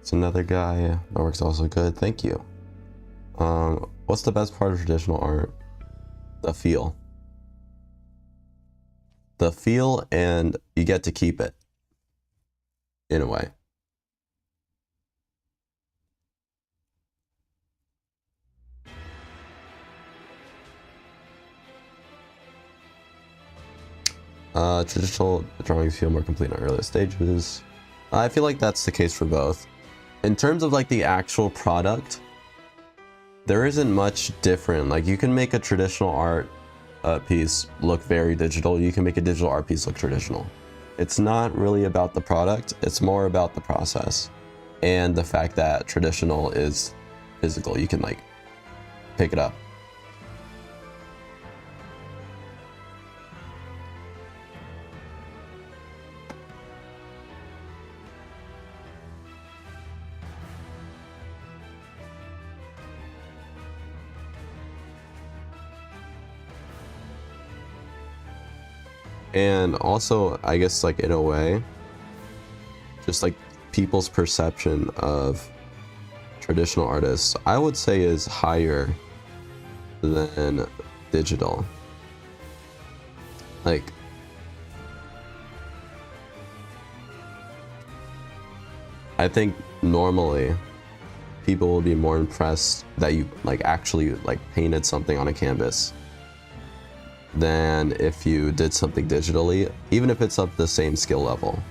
It's another guy. That works also good. Thank you. What's the best part of traditional art? The feel. The feel, and you get to keep it. In a way. Traditional drawings feel more complete on earlier stages. I feel like that's the case for both. In terms of like the actual product, there isn't much different. Like you can make a traditional art piece look very digital. You can make a digital art piece look traditional. It's not really about the product. It's more about the process and the fact that traditional is physical. You can like pick it up. And also, I guess, like, in a way, just like people's perception of traditional artists, I would say, is higher than digital. Like, I think normally people will be more impressed that you like actually like painted something on a canvas than if you did something digitally, even if it's up the same skill level.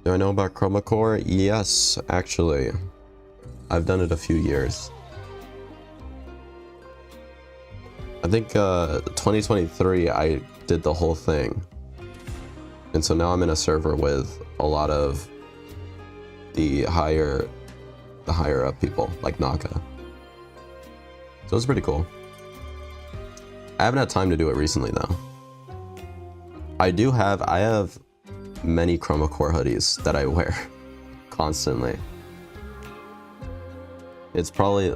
Do I know about chroma core? Yes, actually. I've done it a few years. I think 2023 I did the whole thing. And so now I'm in a server with a lot of the higher up people, like Naka. So it's pretty cool. I haven't had time to do it recently though. I have many chroma core hoodies that I wear constantly. It's probably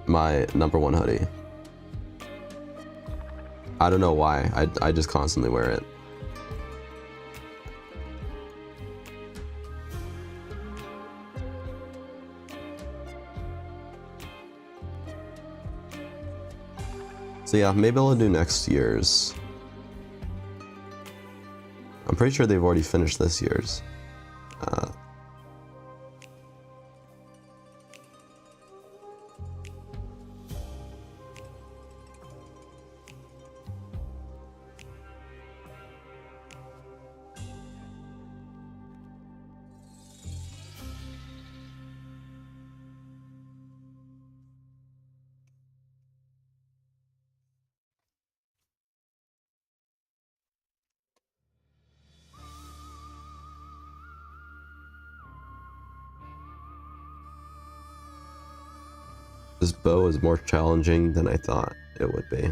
my #1 hoodie. I don't know why. I just constantly wear it. So yeah, maybe I'll do next year's. I'm pretty sure they've already finished this year's. This bow is more challenging than I thought it would be.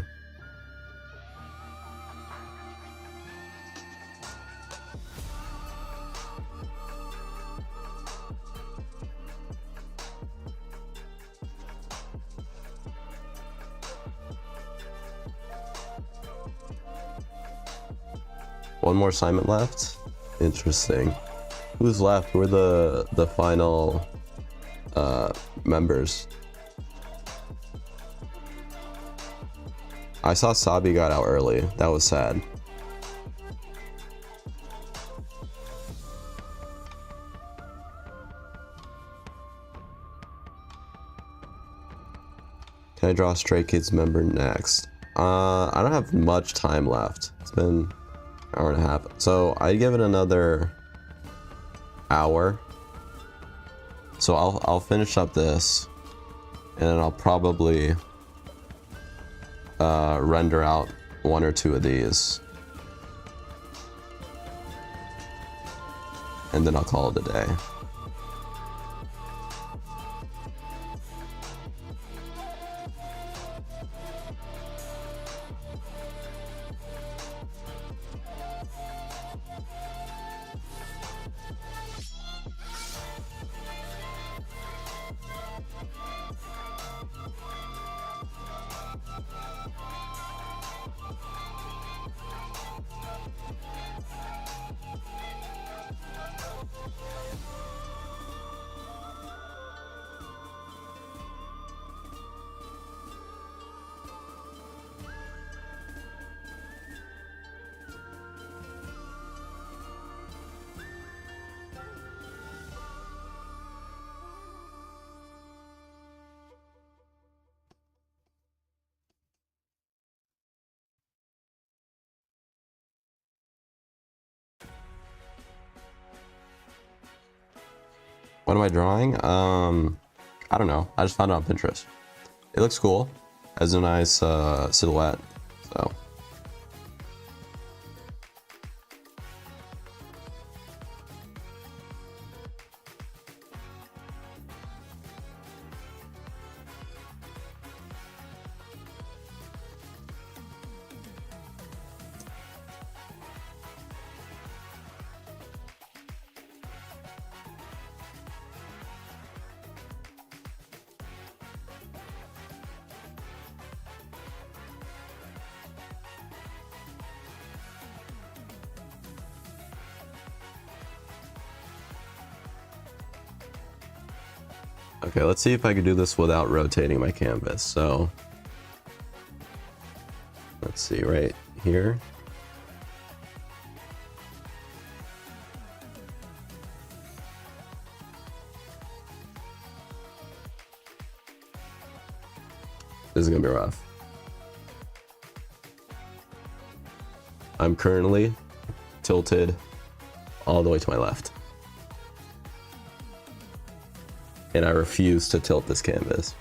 One more assignment left? Interesting. Who's left? Who are the final members? I saw Sabi got out early. That was sad. Can I draw a Stray Kids member next? I don't have much time left. It's been an hour and a half. So I'd give it another hour. So I'll finish up this and then I'll probably render out 1 or 2 of these. And then I'll call it a day. What am I drawing? I don't know. I just found it on Pinterest. It looks cool. Has a nice silhouette. So. Okay, let's see if I can do this without rotating my canvas. So let's see right here. This is gonna be rough. I'm currently tilted all the way to my left. And I refuse to tilt this canvas.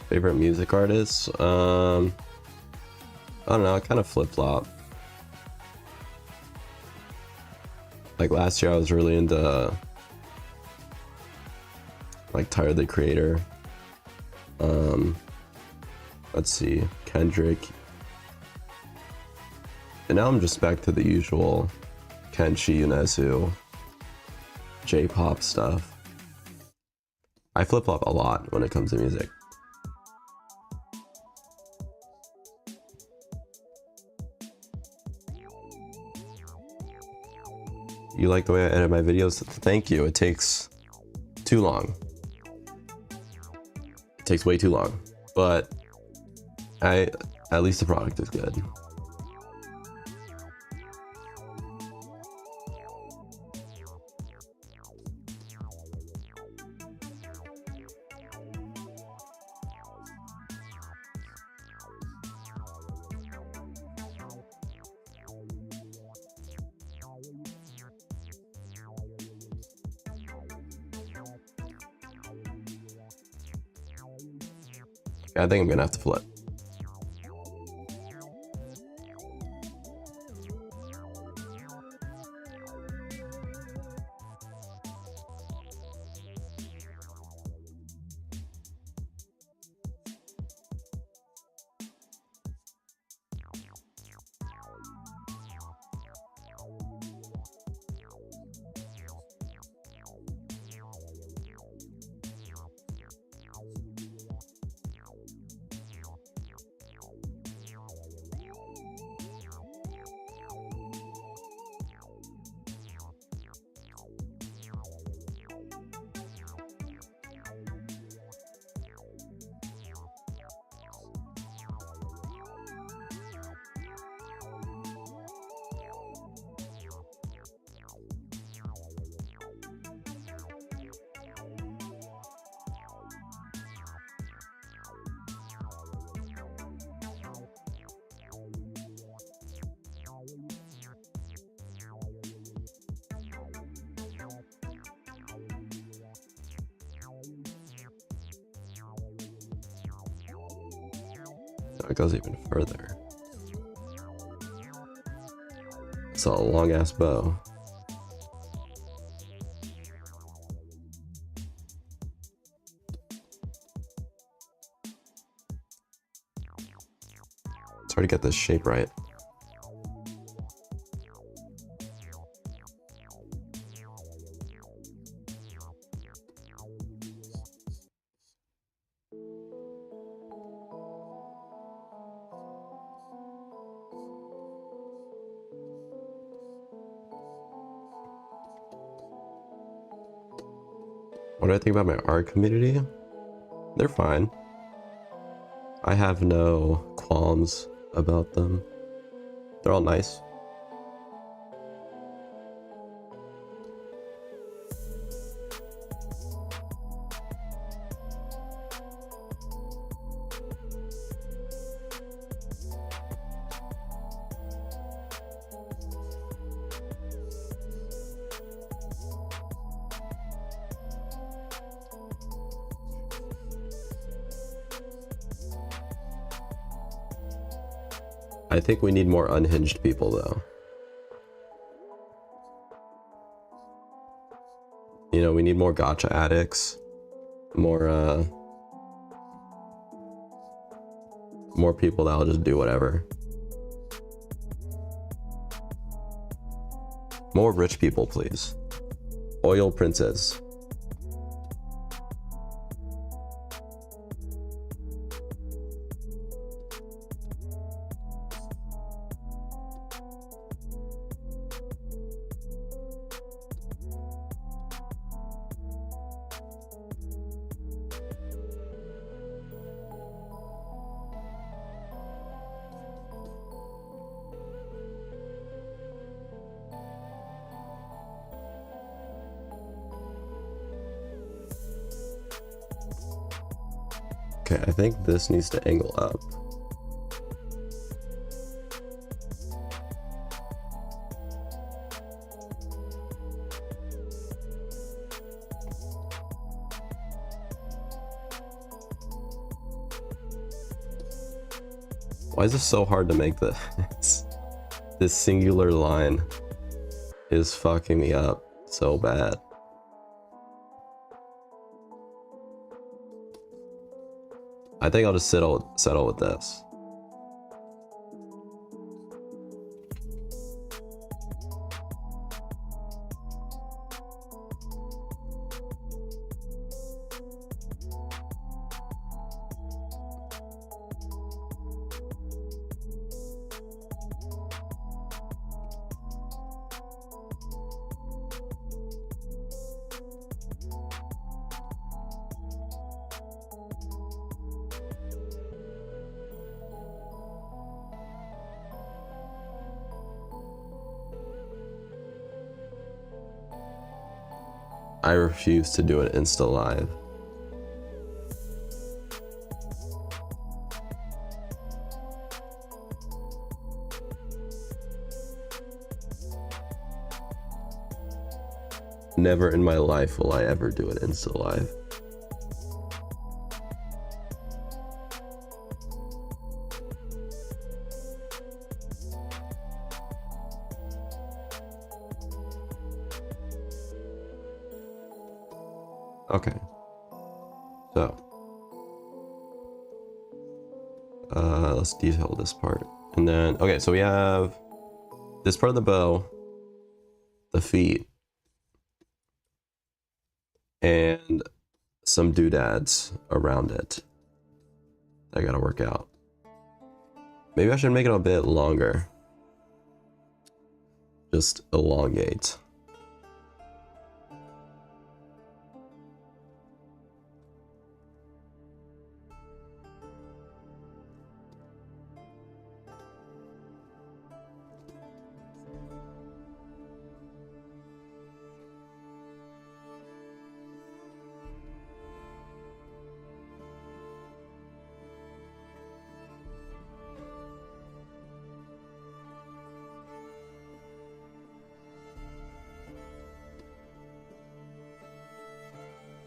Favorite music artists? I don't know, I kind of flip-flop. Like last year I was really into like Tyler the Creator. Let's see, Kendrick. And now I'm just back to the usual Kenshi Yonezu, J-pop stuff. I flip-flop a lot when it comes to music. You like the way I edit my videos? Thank you. It takes too long. It takes way too long. But at least the product is good. I think I'm gonna have to flip. It goes even further. It's a long ass bow. It's hard to get this shape right. What do I think about my art community? They're fine. I have no qualms about them. They're all nice. I think we need more unhinged people though. You know, we need more gacha addicts, more people that'll just do whatever. More rich people, please. Oil princess. Okay, I think this needs to angle up. Why is this so hard to make this? This singular line is fucking me up so bad. I think I'll just settle with this. I refuse to do an Insta live. Never in my life will I ever do an Insta live. Okay. So, let's detail this part. And then, okay, so we have this part of the bow, the feet, and some doodads around it. I gotta work out. Maybe I should make it a bit longer. Just elongate.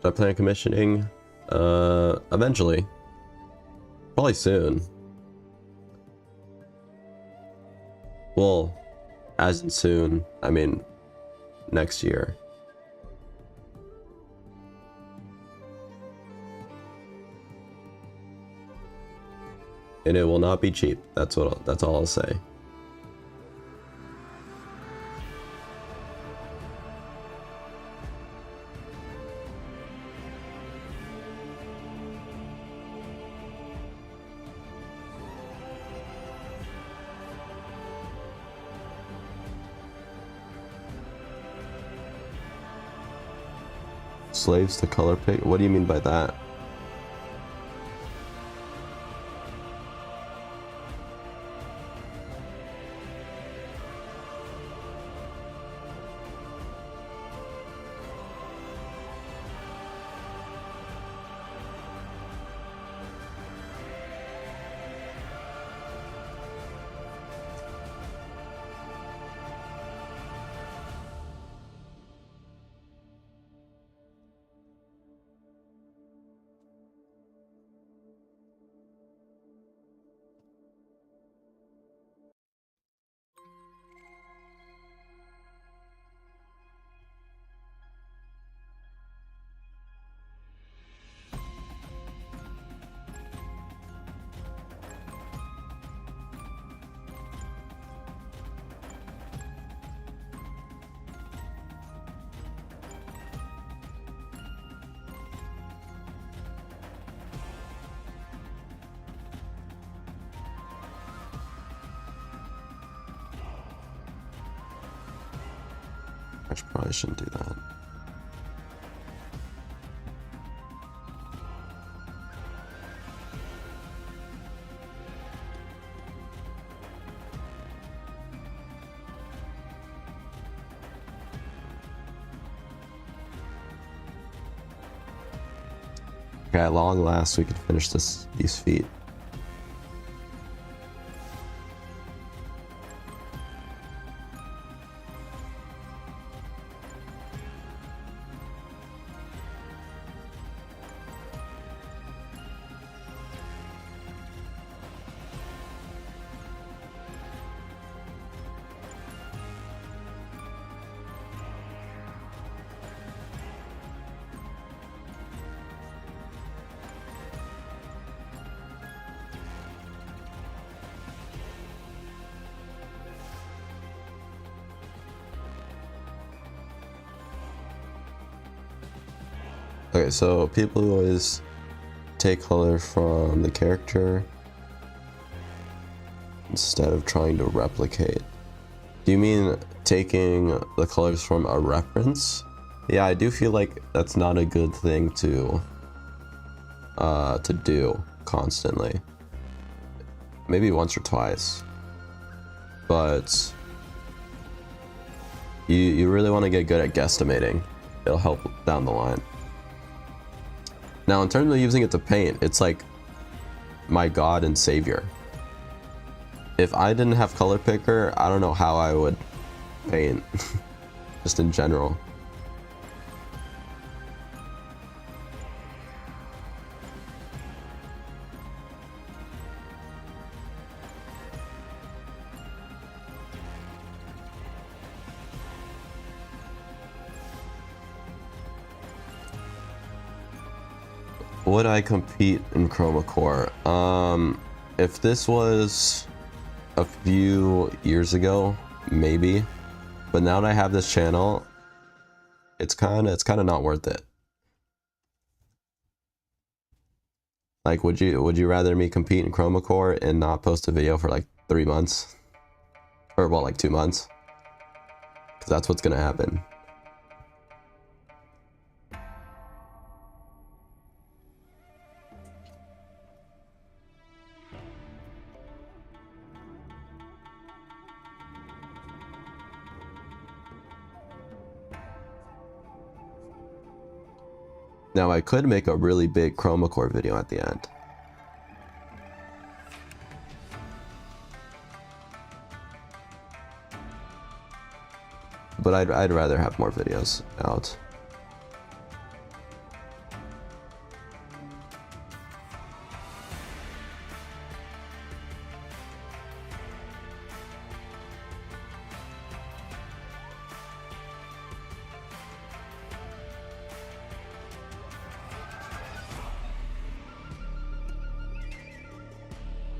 I plan on commissioning eventually, probably soon. Well, as in soon, I mean next year. And it will not be cheap. That's all I'll say. Slaves to color pick? What do you mean by that? I probably shouldn't do that. Okay, at long last we could finish these feet. Okay, so people who always take color from the character instead of trying to replicate. Do you mean taking the colors from a reference? Yeah, I do feel like that's not a good thing to do constantly. Maybe once or twice. But you really want to get good at guesstimating. it'll help down the line. Now, in terms of using it to paint, it's like my god and savior. If I didn't have color picker, I don't know how I would paint, just in general. Would I compete in Chroma Core? If this was a few years ago, maybe. But now that I have this channel, it's kind of not worth it. Like, would you rather me compete in Chroma Core and not post a video for like 3 months? Or well, like 2 months? Because that's what's gonna happen. Now, I could make a really big Chroma Core video at the end. But I'd rather have more videos out.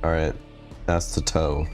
Alright, that's the toe.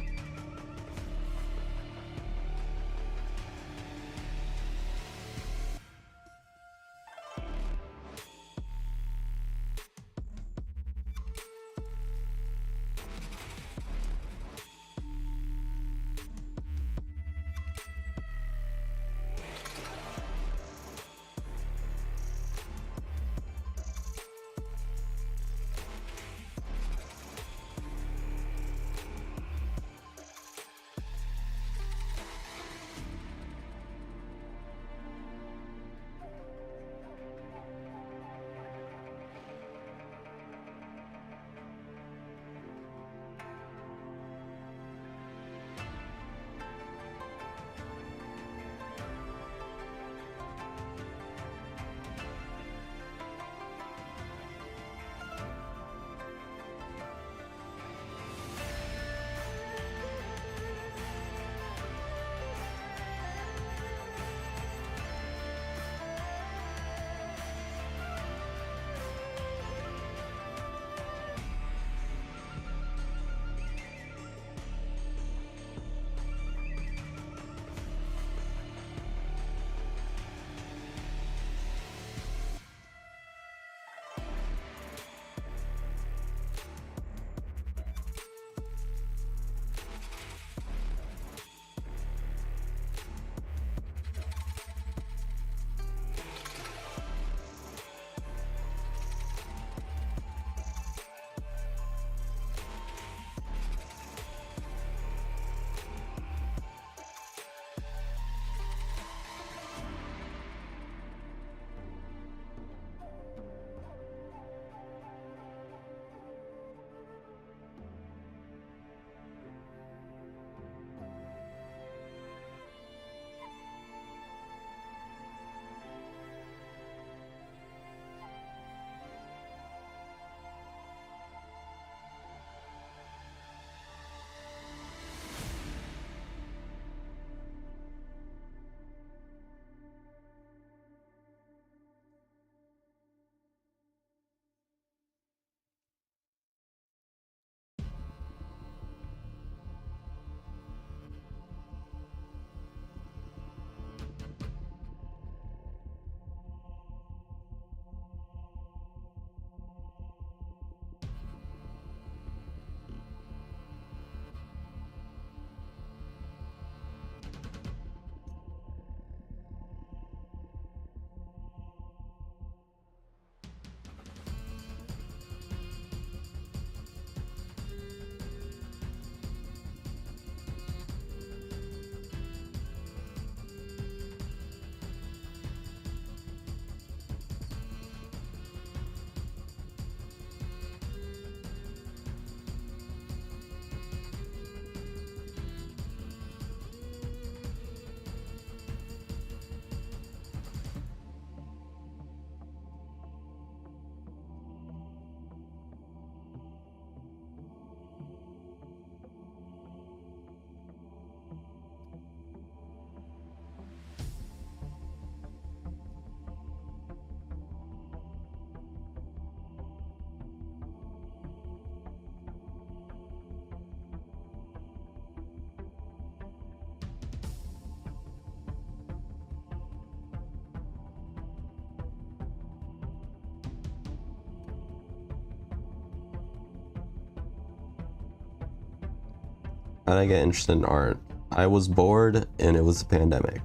How did I get interested in art? I was bored and it was a pandemic.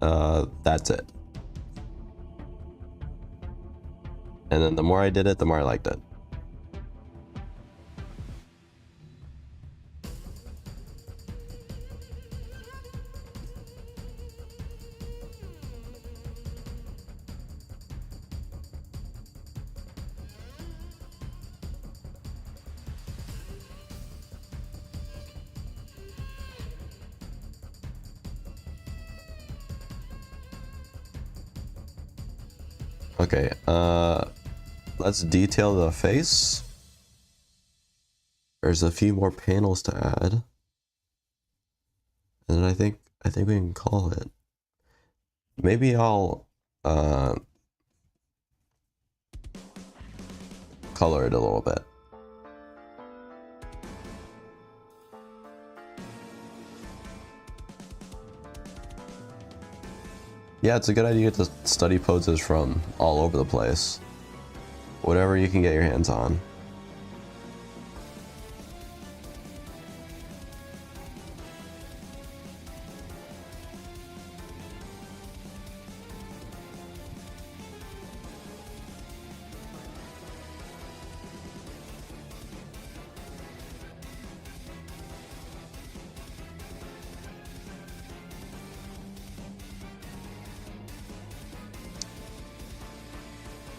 That's it. And then the more I did it, the more I liked it. Okay, let's detail the face. There's a few more panels to add. And then I think we can call it. Maybe I'll color it a little bit. Yeah, it's a good idea to study poses from all over the place. Whatever you can get your hands on.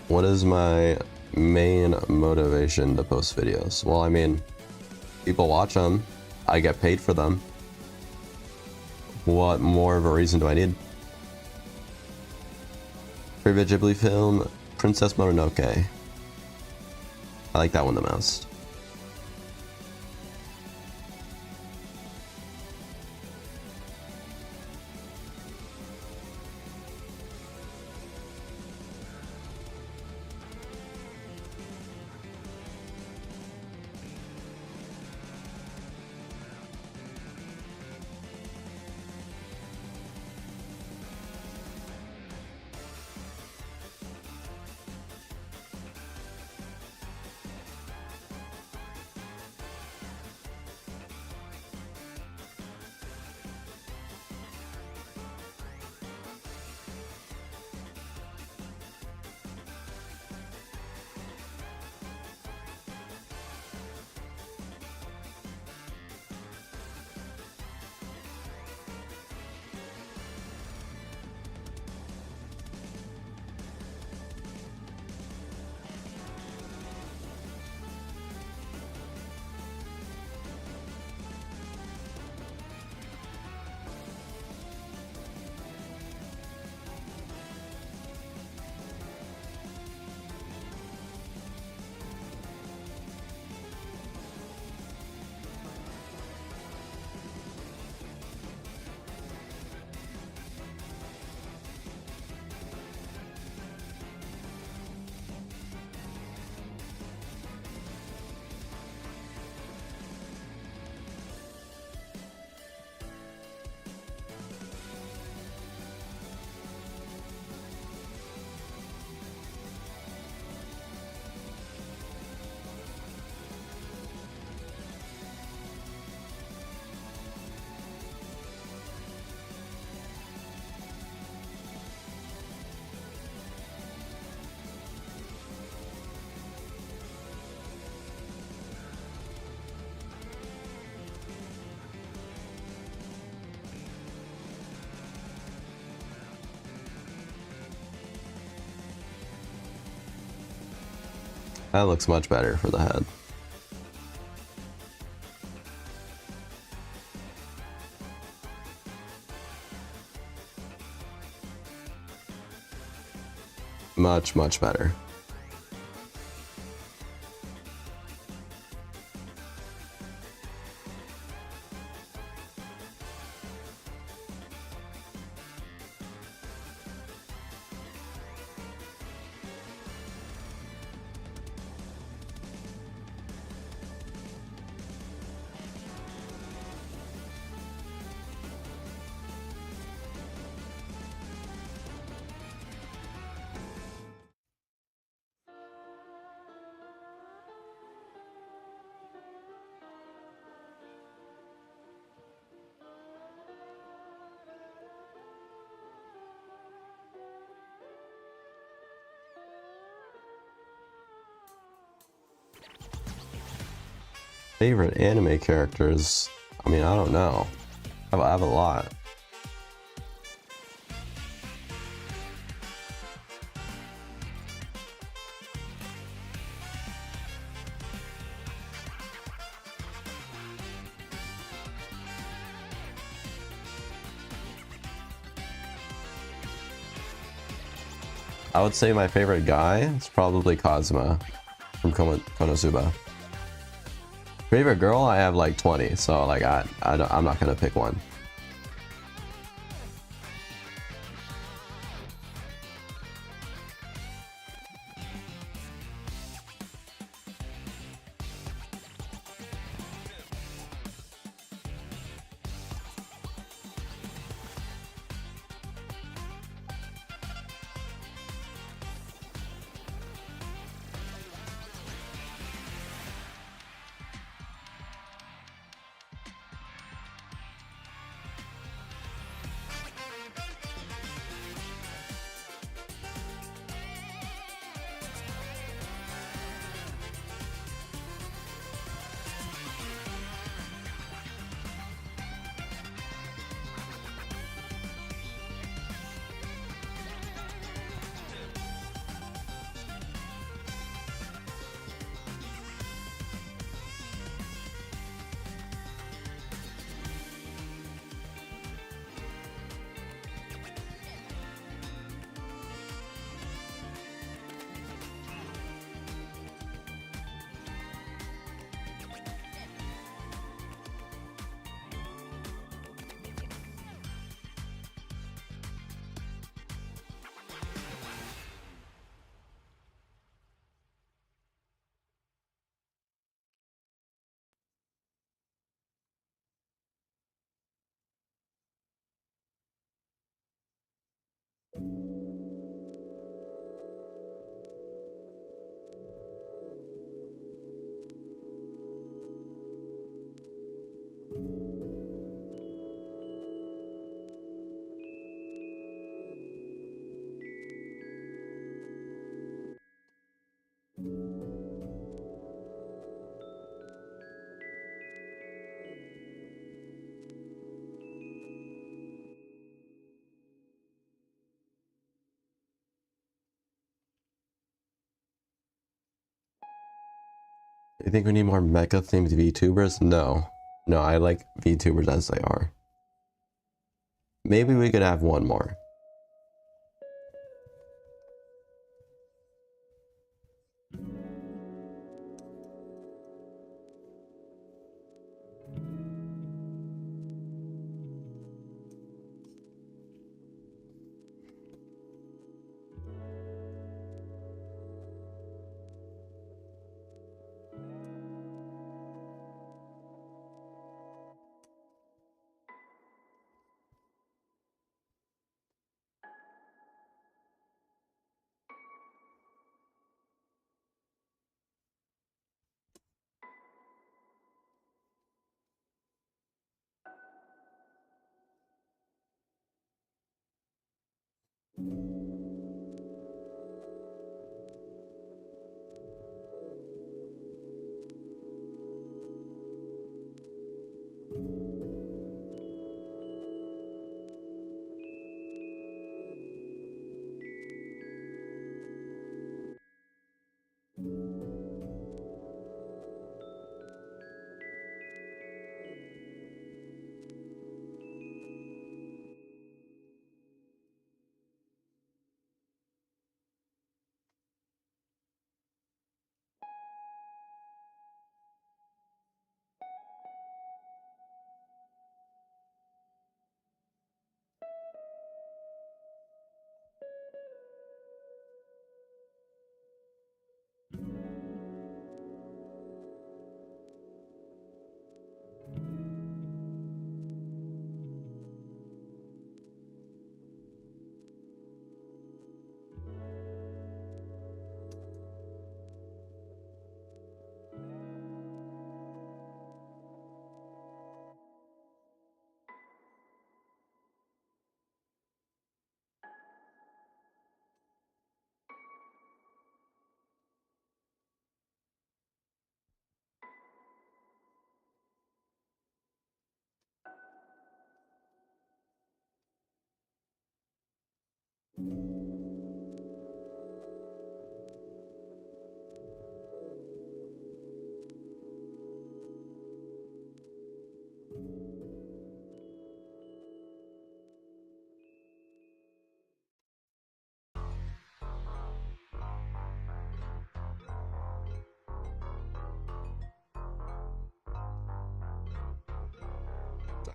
What is my main motivation to post videos? Well, I mean, people watch them, I get paid for them. What more of a reason do I need? Favorite Ghibli film, Princess Mononoke. I like that one the most. That looks much better for the head. Much, much better. Favorite anime characters? I mean, I don't know. I have a lot. I would say my favorite guy is probably Kazuma from Konosuba. Favorite girl, I have like 20, so like I'm not gonna pick one. You think we need more mecha themed VTubers? No. No, I like VTubers as they are. Maybe we could have one more.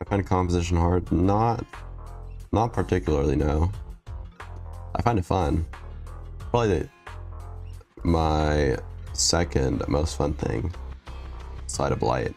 I find composition hard. Not particularly, no. I find it fun. Probably my second most fun thing, side of light.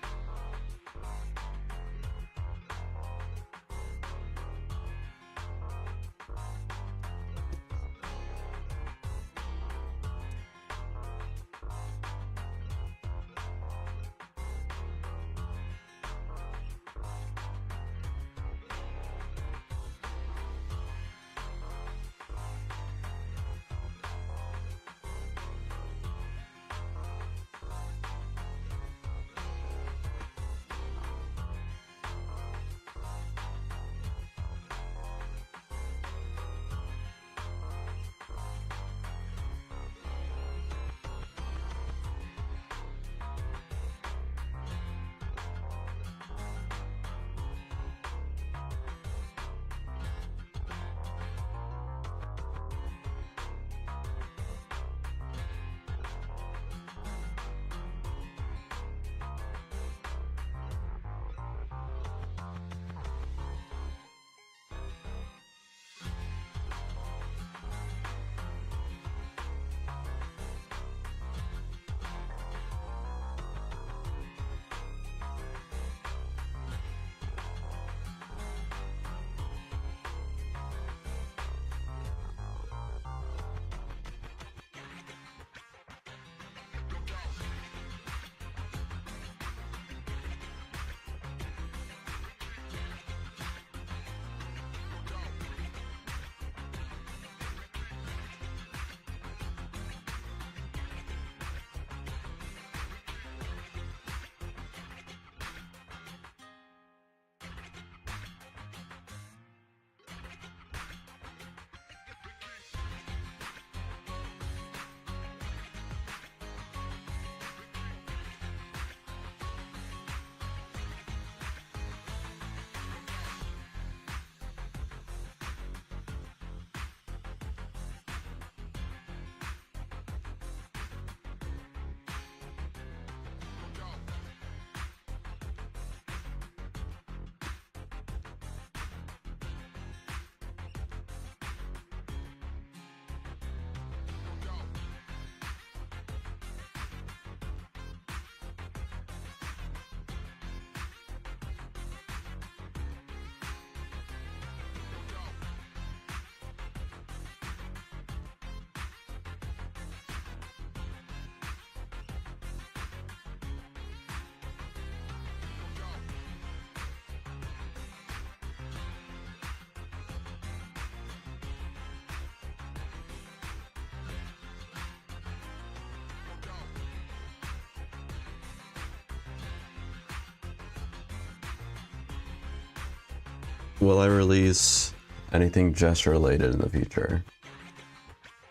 Will I release anything gesture related in the future?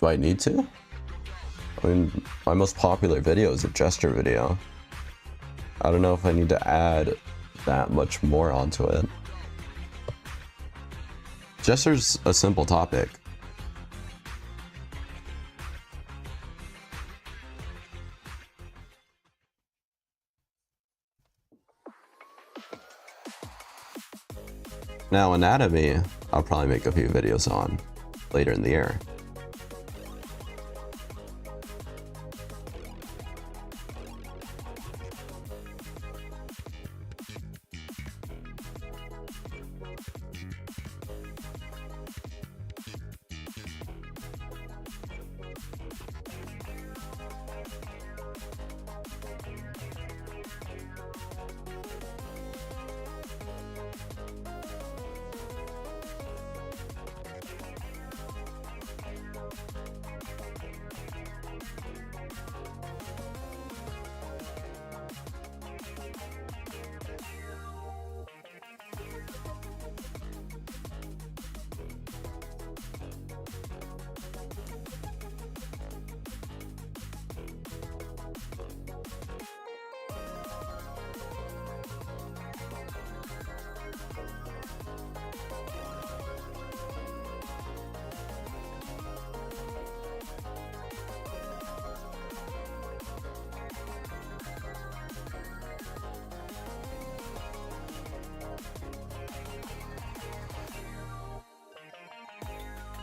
Do I need to? I mean, my most popular video is a gesture video. I don't know if I need to add that much more onto it. Gesture's a simple topic. Now, anatomy, I'll probably make a few videos on later in the year.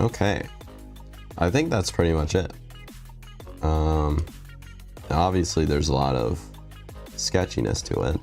Okay, I think that's pretty much it. Obviously there's a lot of sketchiness to it.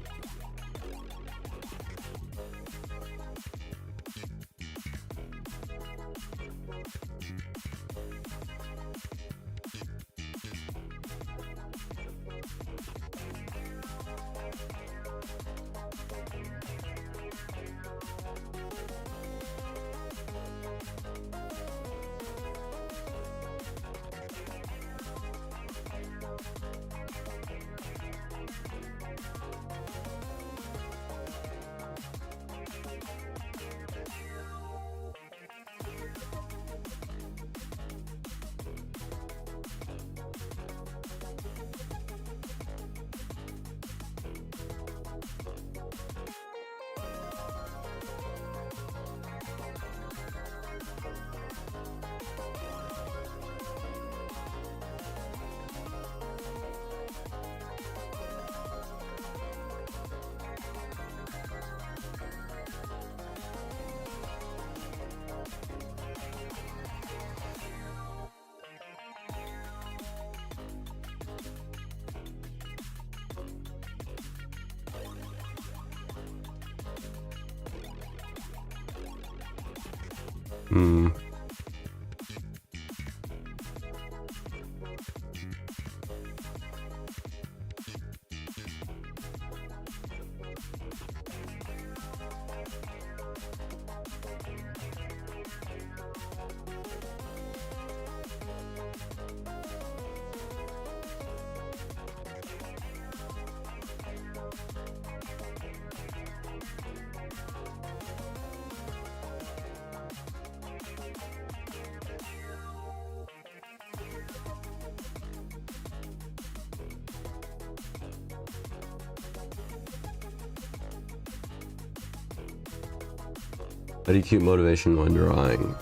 How do you keep motivation when drawing?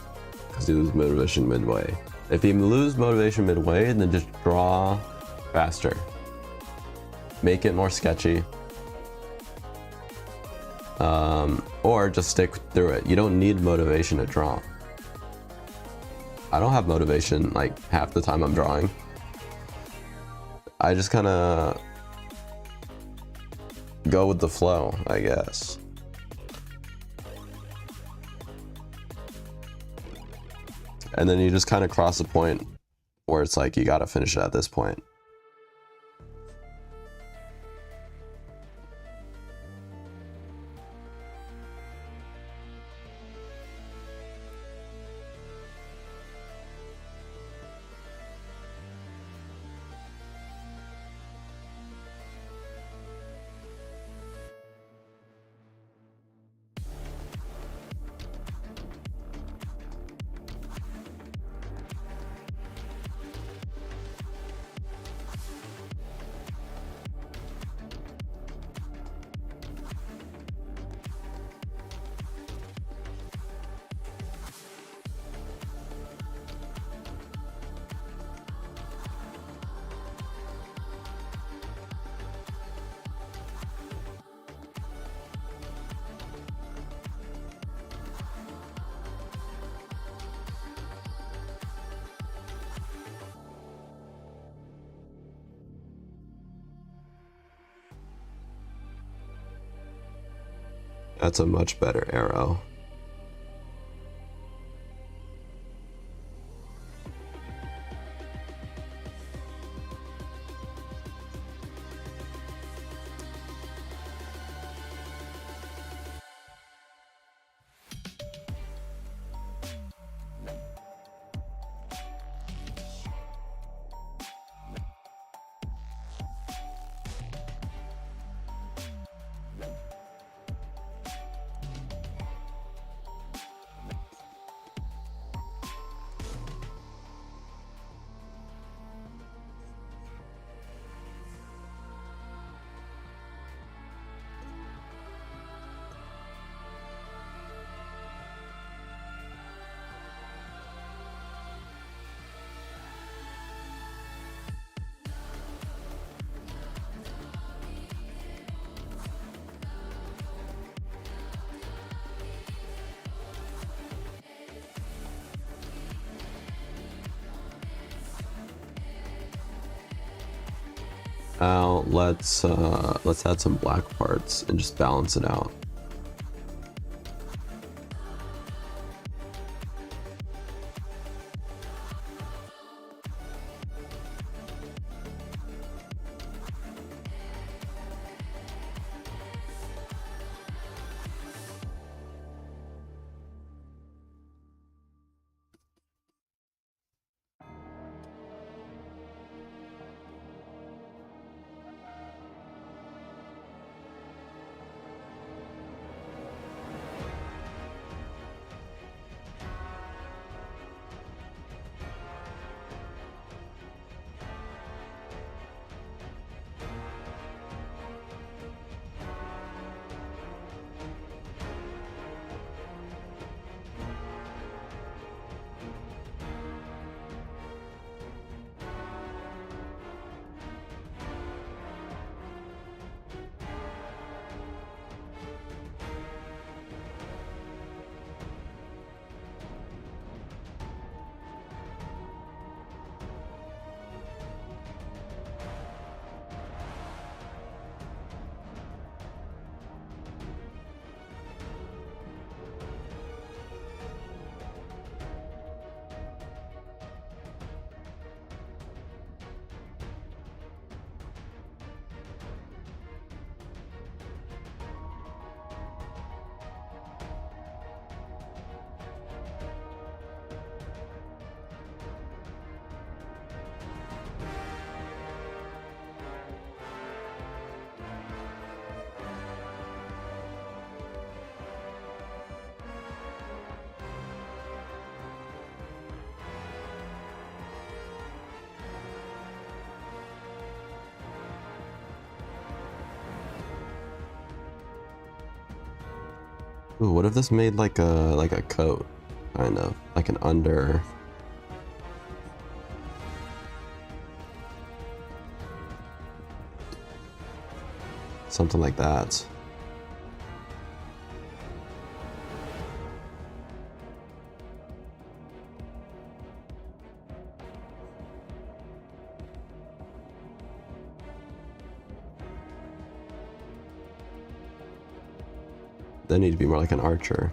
Because you lose motivation midway. If you lose motivation midway, then just draw faster. Make it more sketchy. Or just stick through it. You don't need motivation to draw. I don't have motivation like half the time I'm drawing. I just kind of go with the flow, I guess. And then you just kind of cross a point where it's like you gotta finish it at this point. That's a much better arrow. out. Let's add some black parts and just balance it out. Ooh, what if this made like a coat, kind of like an under? Something like that. They need to be more like an archer.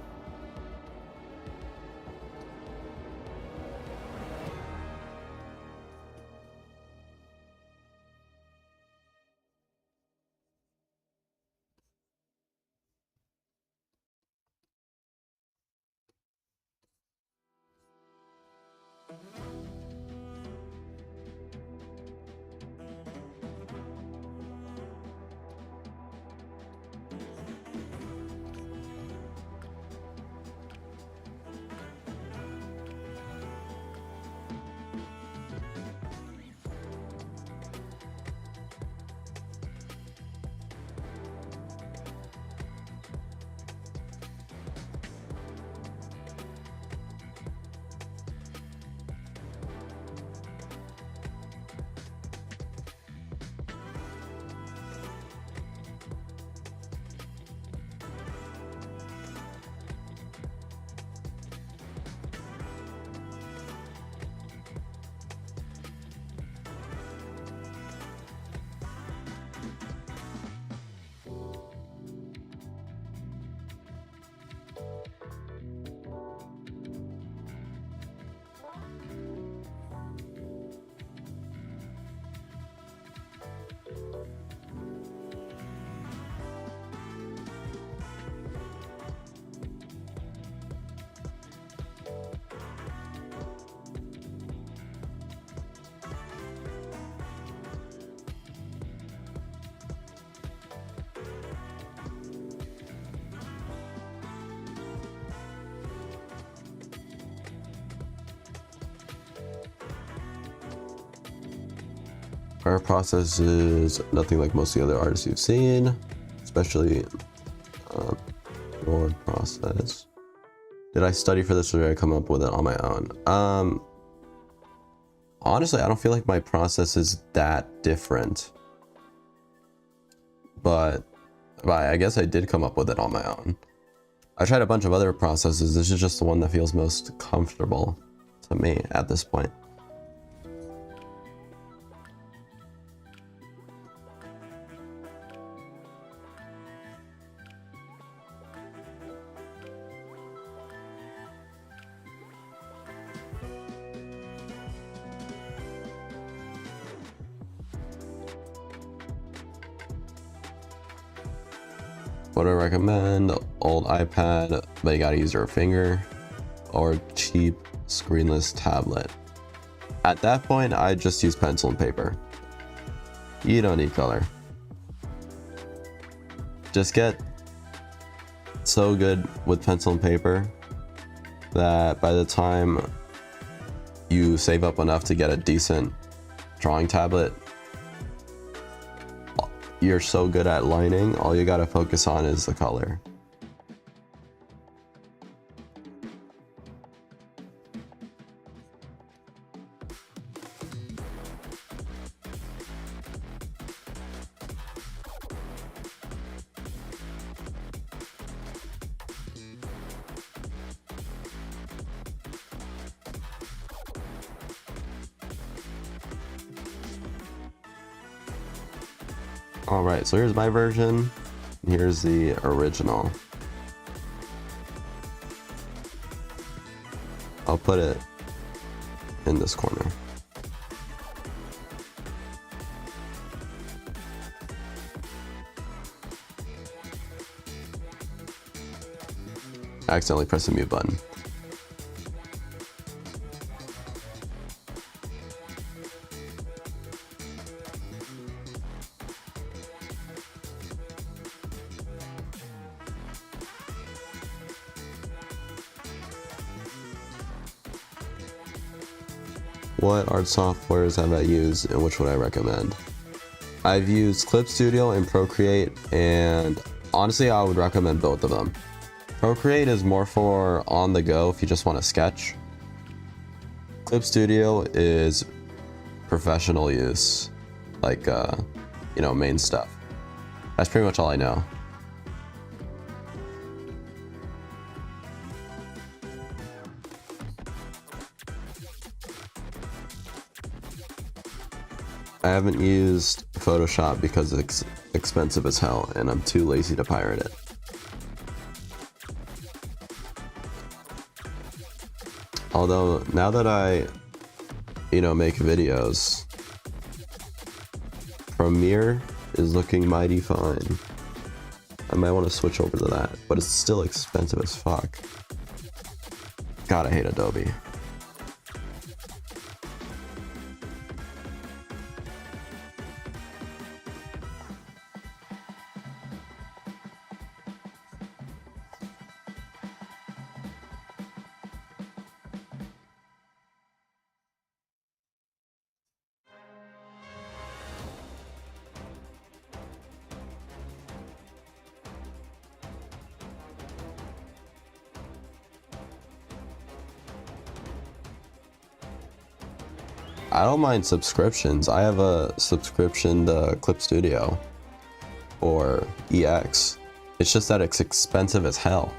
Our process is nothing like most of the other artists you've seen, especially your process. Did I study for this or did I come up with it on my own? Honestly, I don't feel like my process is that different, but I guess I did come up with it on my own. I tried a bunch of other processes. This is just the one that feels most comfortable to me at this point. What do I recommend? Old iPad, but you gotta use your finger, or cheap screenless tablet. At that point, I just use pencil and paper. You don't need color. Just get so good with pencil and paper that by the time you save up enough to get a decent drawing tablet, you're so good at lining, all you gotta focus on is the color. Alright, so here's my version, and here's the original. I'll put it in this corner. I accidentally pressed the mute button. What art softwares have I used and which would I recommend? I've used Clip Studio and Procreate, and honestly I would recommend both of them. Procreate is more for on the go if you just want to sketch. Clip Studio is professional use, like you know, main stuff. That's pretty much all I know. I haven't used Photoshop because it's expensive as hell and I'm too lazy to pirate it. Although now that I, you know, make videos, Premiere is looking mighty fine. I might want to switch over to that, but it's still expensive as fuck. God, I hate Adobe. I don't mind subscriptions. I have a subscription to Clip Studio or EX. It's just that it's expensive as hell.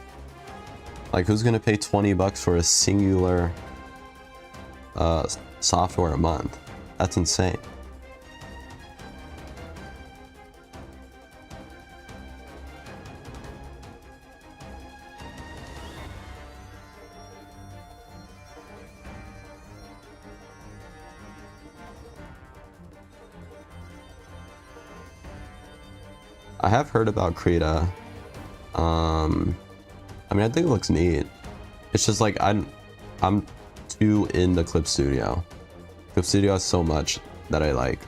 Like, who's gonna pay 20 bucks for a singular software a month? That's insane. I have heard about Krita. I mean, I think it looks neat. It's just like I'm too into Clip Studio. Clip Studio has so much that I like,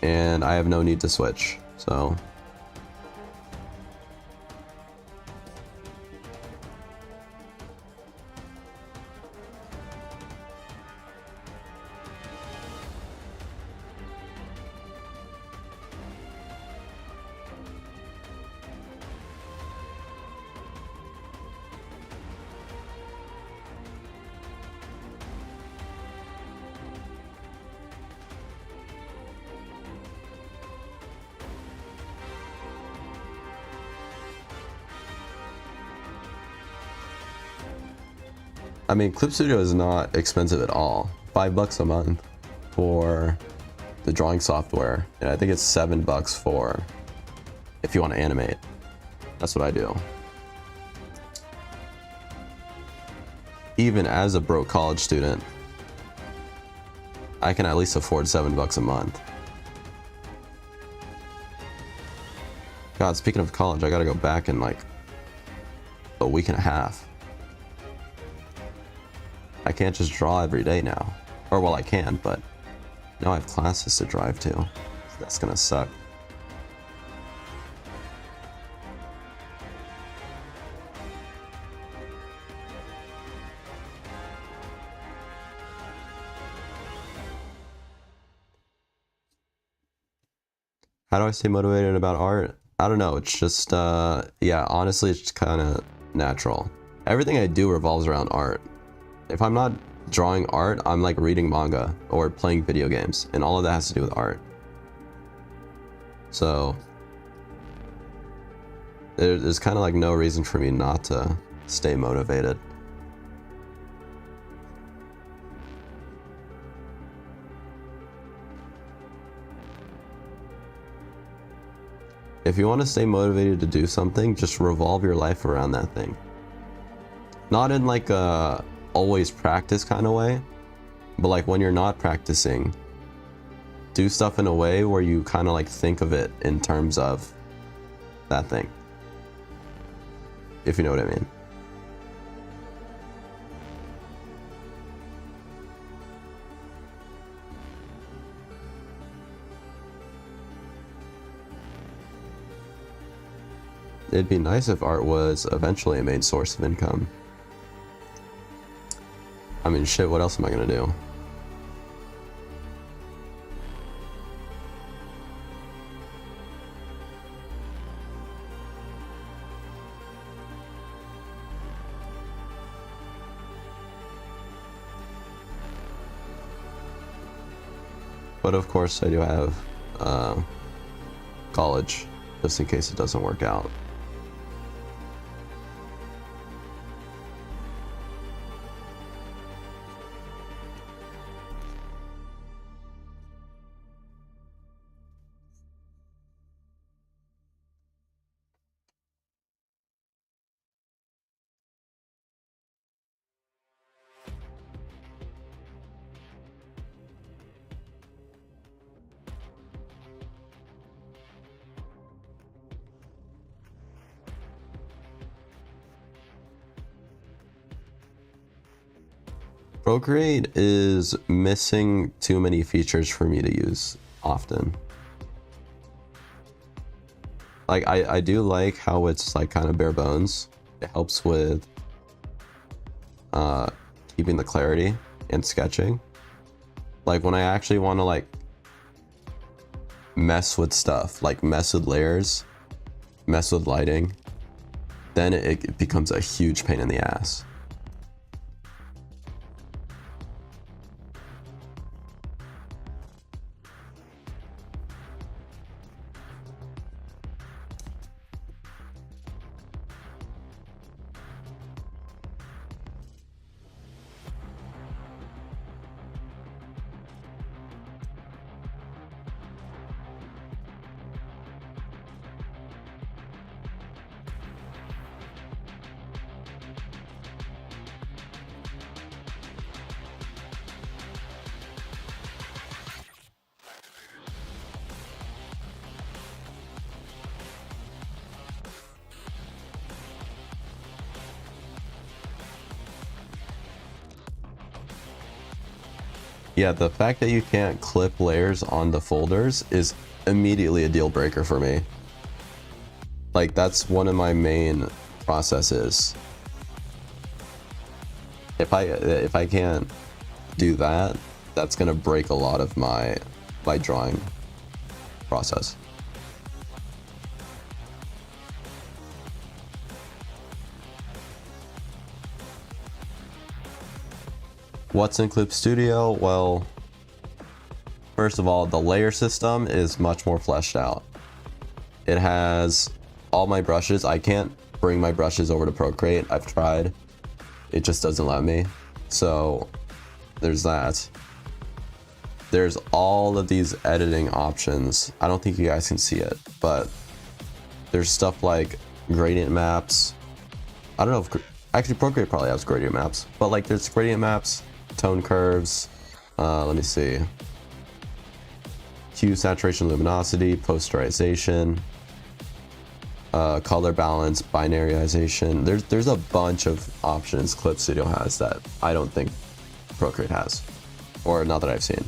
and I have no need to switch. So. I mean, Clip Studio is not expensive at all. $5 a month for the drawing software, and I think it's $7 for if you want to animate. That's what I do. Even as a broke college student, I can at least afford $7 a month. God, speaking of college, I gotta go back in like a week and a half. I can't just draw every day now. Or well, I can, but now I have classes to drive to. So that's gonna suck. How do I stay motivated about art? I don't know. It's just, yeah, honestly, it's just kind of natural. Everything I do revolves around art. If I'm not drawing art, I'm like reading manga or playing video games, and all of that has to do with art. So there's kind of like no reason for me not to stay motivated. If you want to stay motivated to do something, just revolve your life around that thing. Not in like a always practice kind of way, but like when you're not practicing, do stuff in a way where you kind of like think of it in terms of that thing. If you know what I mean. It'd be nice if art was eventually a main source of income. I mean, shit, what else am I gonna do? But of course, I do have college, just in case it doesn't work out. Procreate is missing too many features for me to use often. Like I do like how it's like kind of bare bones. It helps with keeping the clarity and sketching. Like when I actually want to like mess with stuff, like mess with layers, mess with lighting, then it becomes a huge pain in the ass. Yeah, the fact that you can't clip layers onto folders is immediately a deal breaker for me. Like that's one of my main processes. If I can't do that, that's gonna break a lot of my drawing process. What's in Clip Studio? Well, first of all, the layer system is much more fleshed out. It has all my brushes. I can't bring my brushes over to Procreate. I've tried. It just doesn't let me. So there's that. There's all of these editing options. I don't think you guys can see it, but there's stuff like gradient maps. I don't know if actually Procreate probably has gradient maps, but like there's gradient maps, tone curves, let me see, hue, saturation, luminosity, posterization, color balance, binaryization. There's a bunch of options Clip Studio has that I don't think Procreate has, or not that I've seen.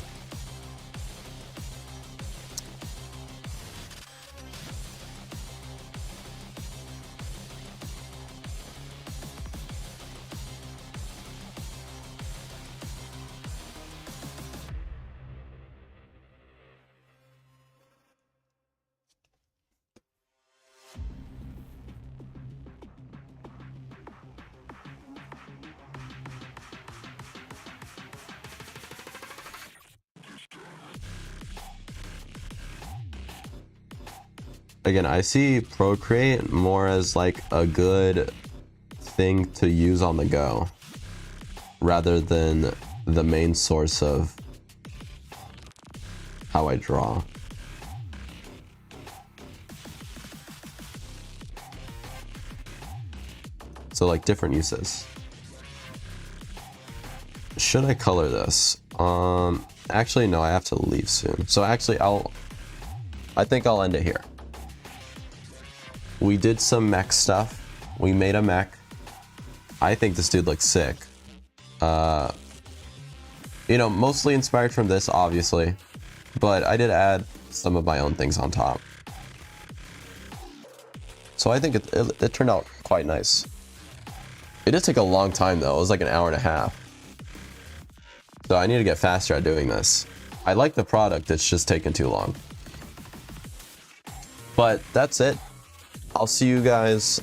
Again, I see Procreate more as like a good thing to use on the go rather than the main source of how I draw. So like different uses. Should I color this? Actually no, I have to leave soon. So actually I think I'll end it here. We did some mech stuff. We made a mech. I think this dude looks sick. You know, mostly inspired from this, obviously, but I did add some of my own things on top. So I think it turned out quite nice. It did take a long time though. It was like an hour and a half. So I need to get faster at doing this. I like the product, it's just taking too long. But that's it. I'll see you guys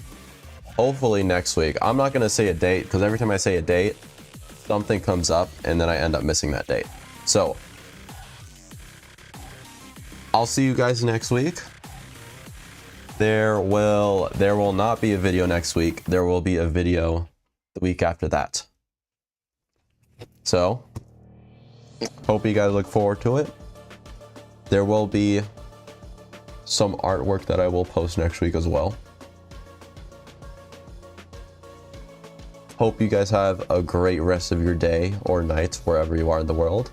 hopefully next week. I'm not gonna say a date because every time I say a date, something comes up and then I end up missing that date. So I'll see you guys next week. There will not be a video next week. There will be a video the week after that. So hope you guys look forward to it. There will be some artwork that I will post next week as well. Hope you guys have a great rest of your day or night wherever you are in the world.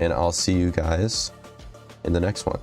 And I'll see you guys in the next one.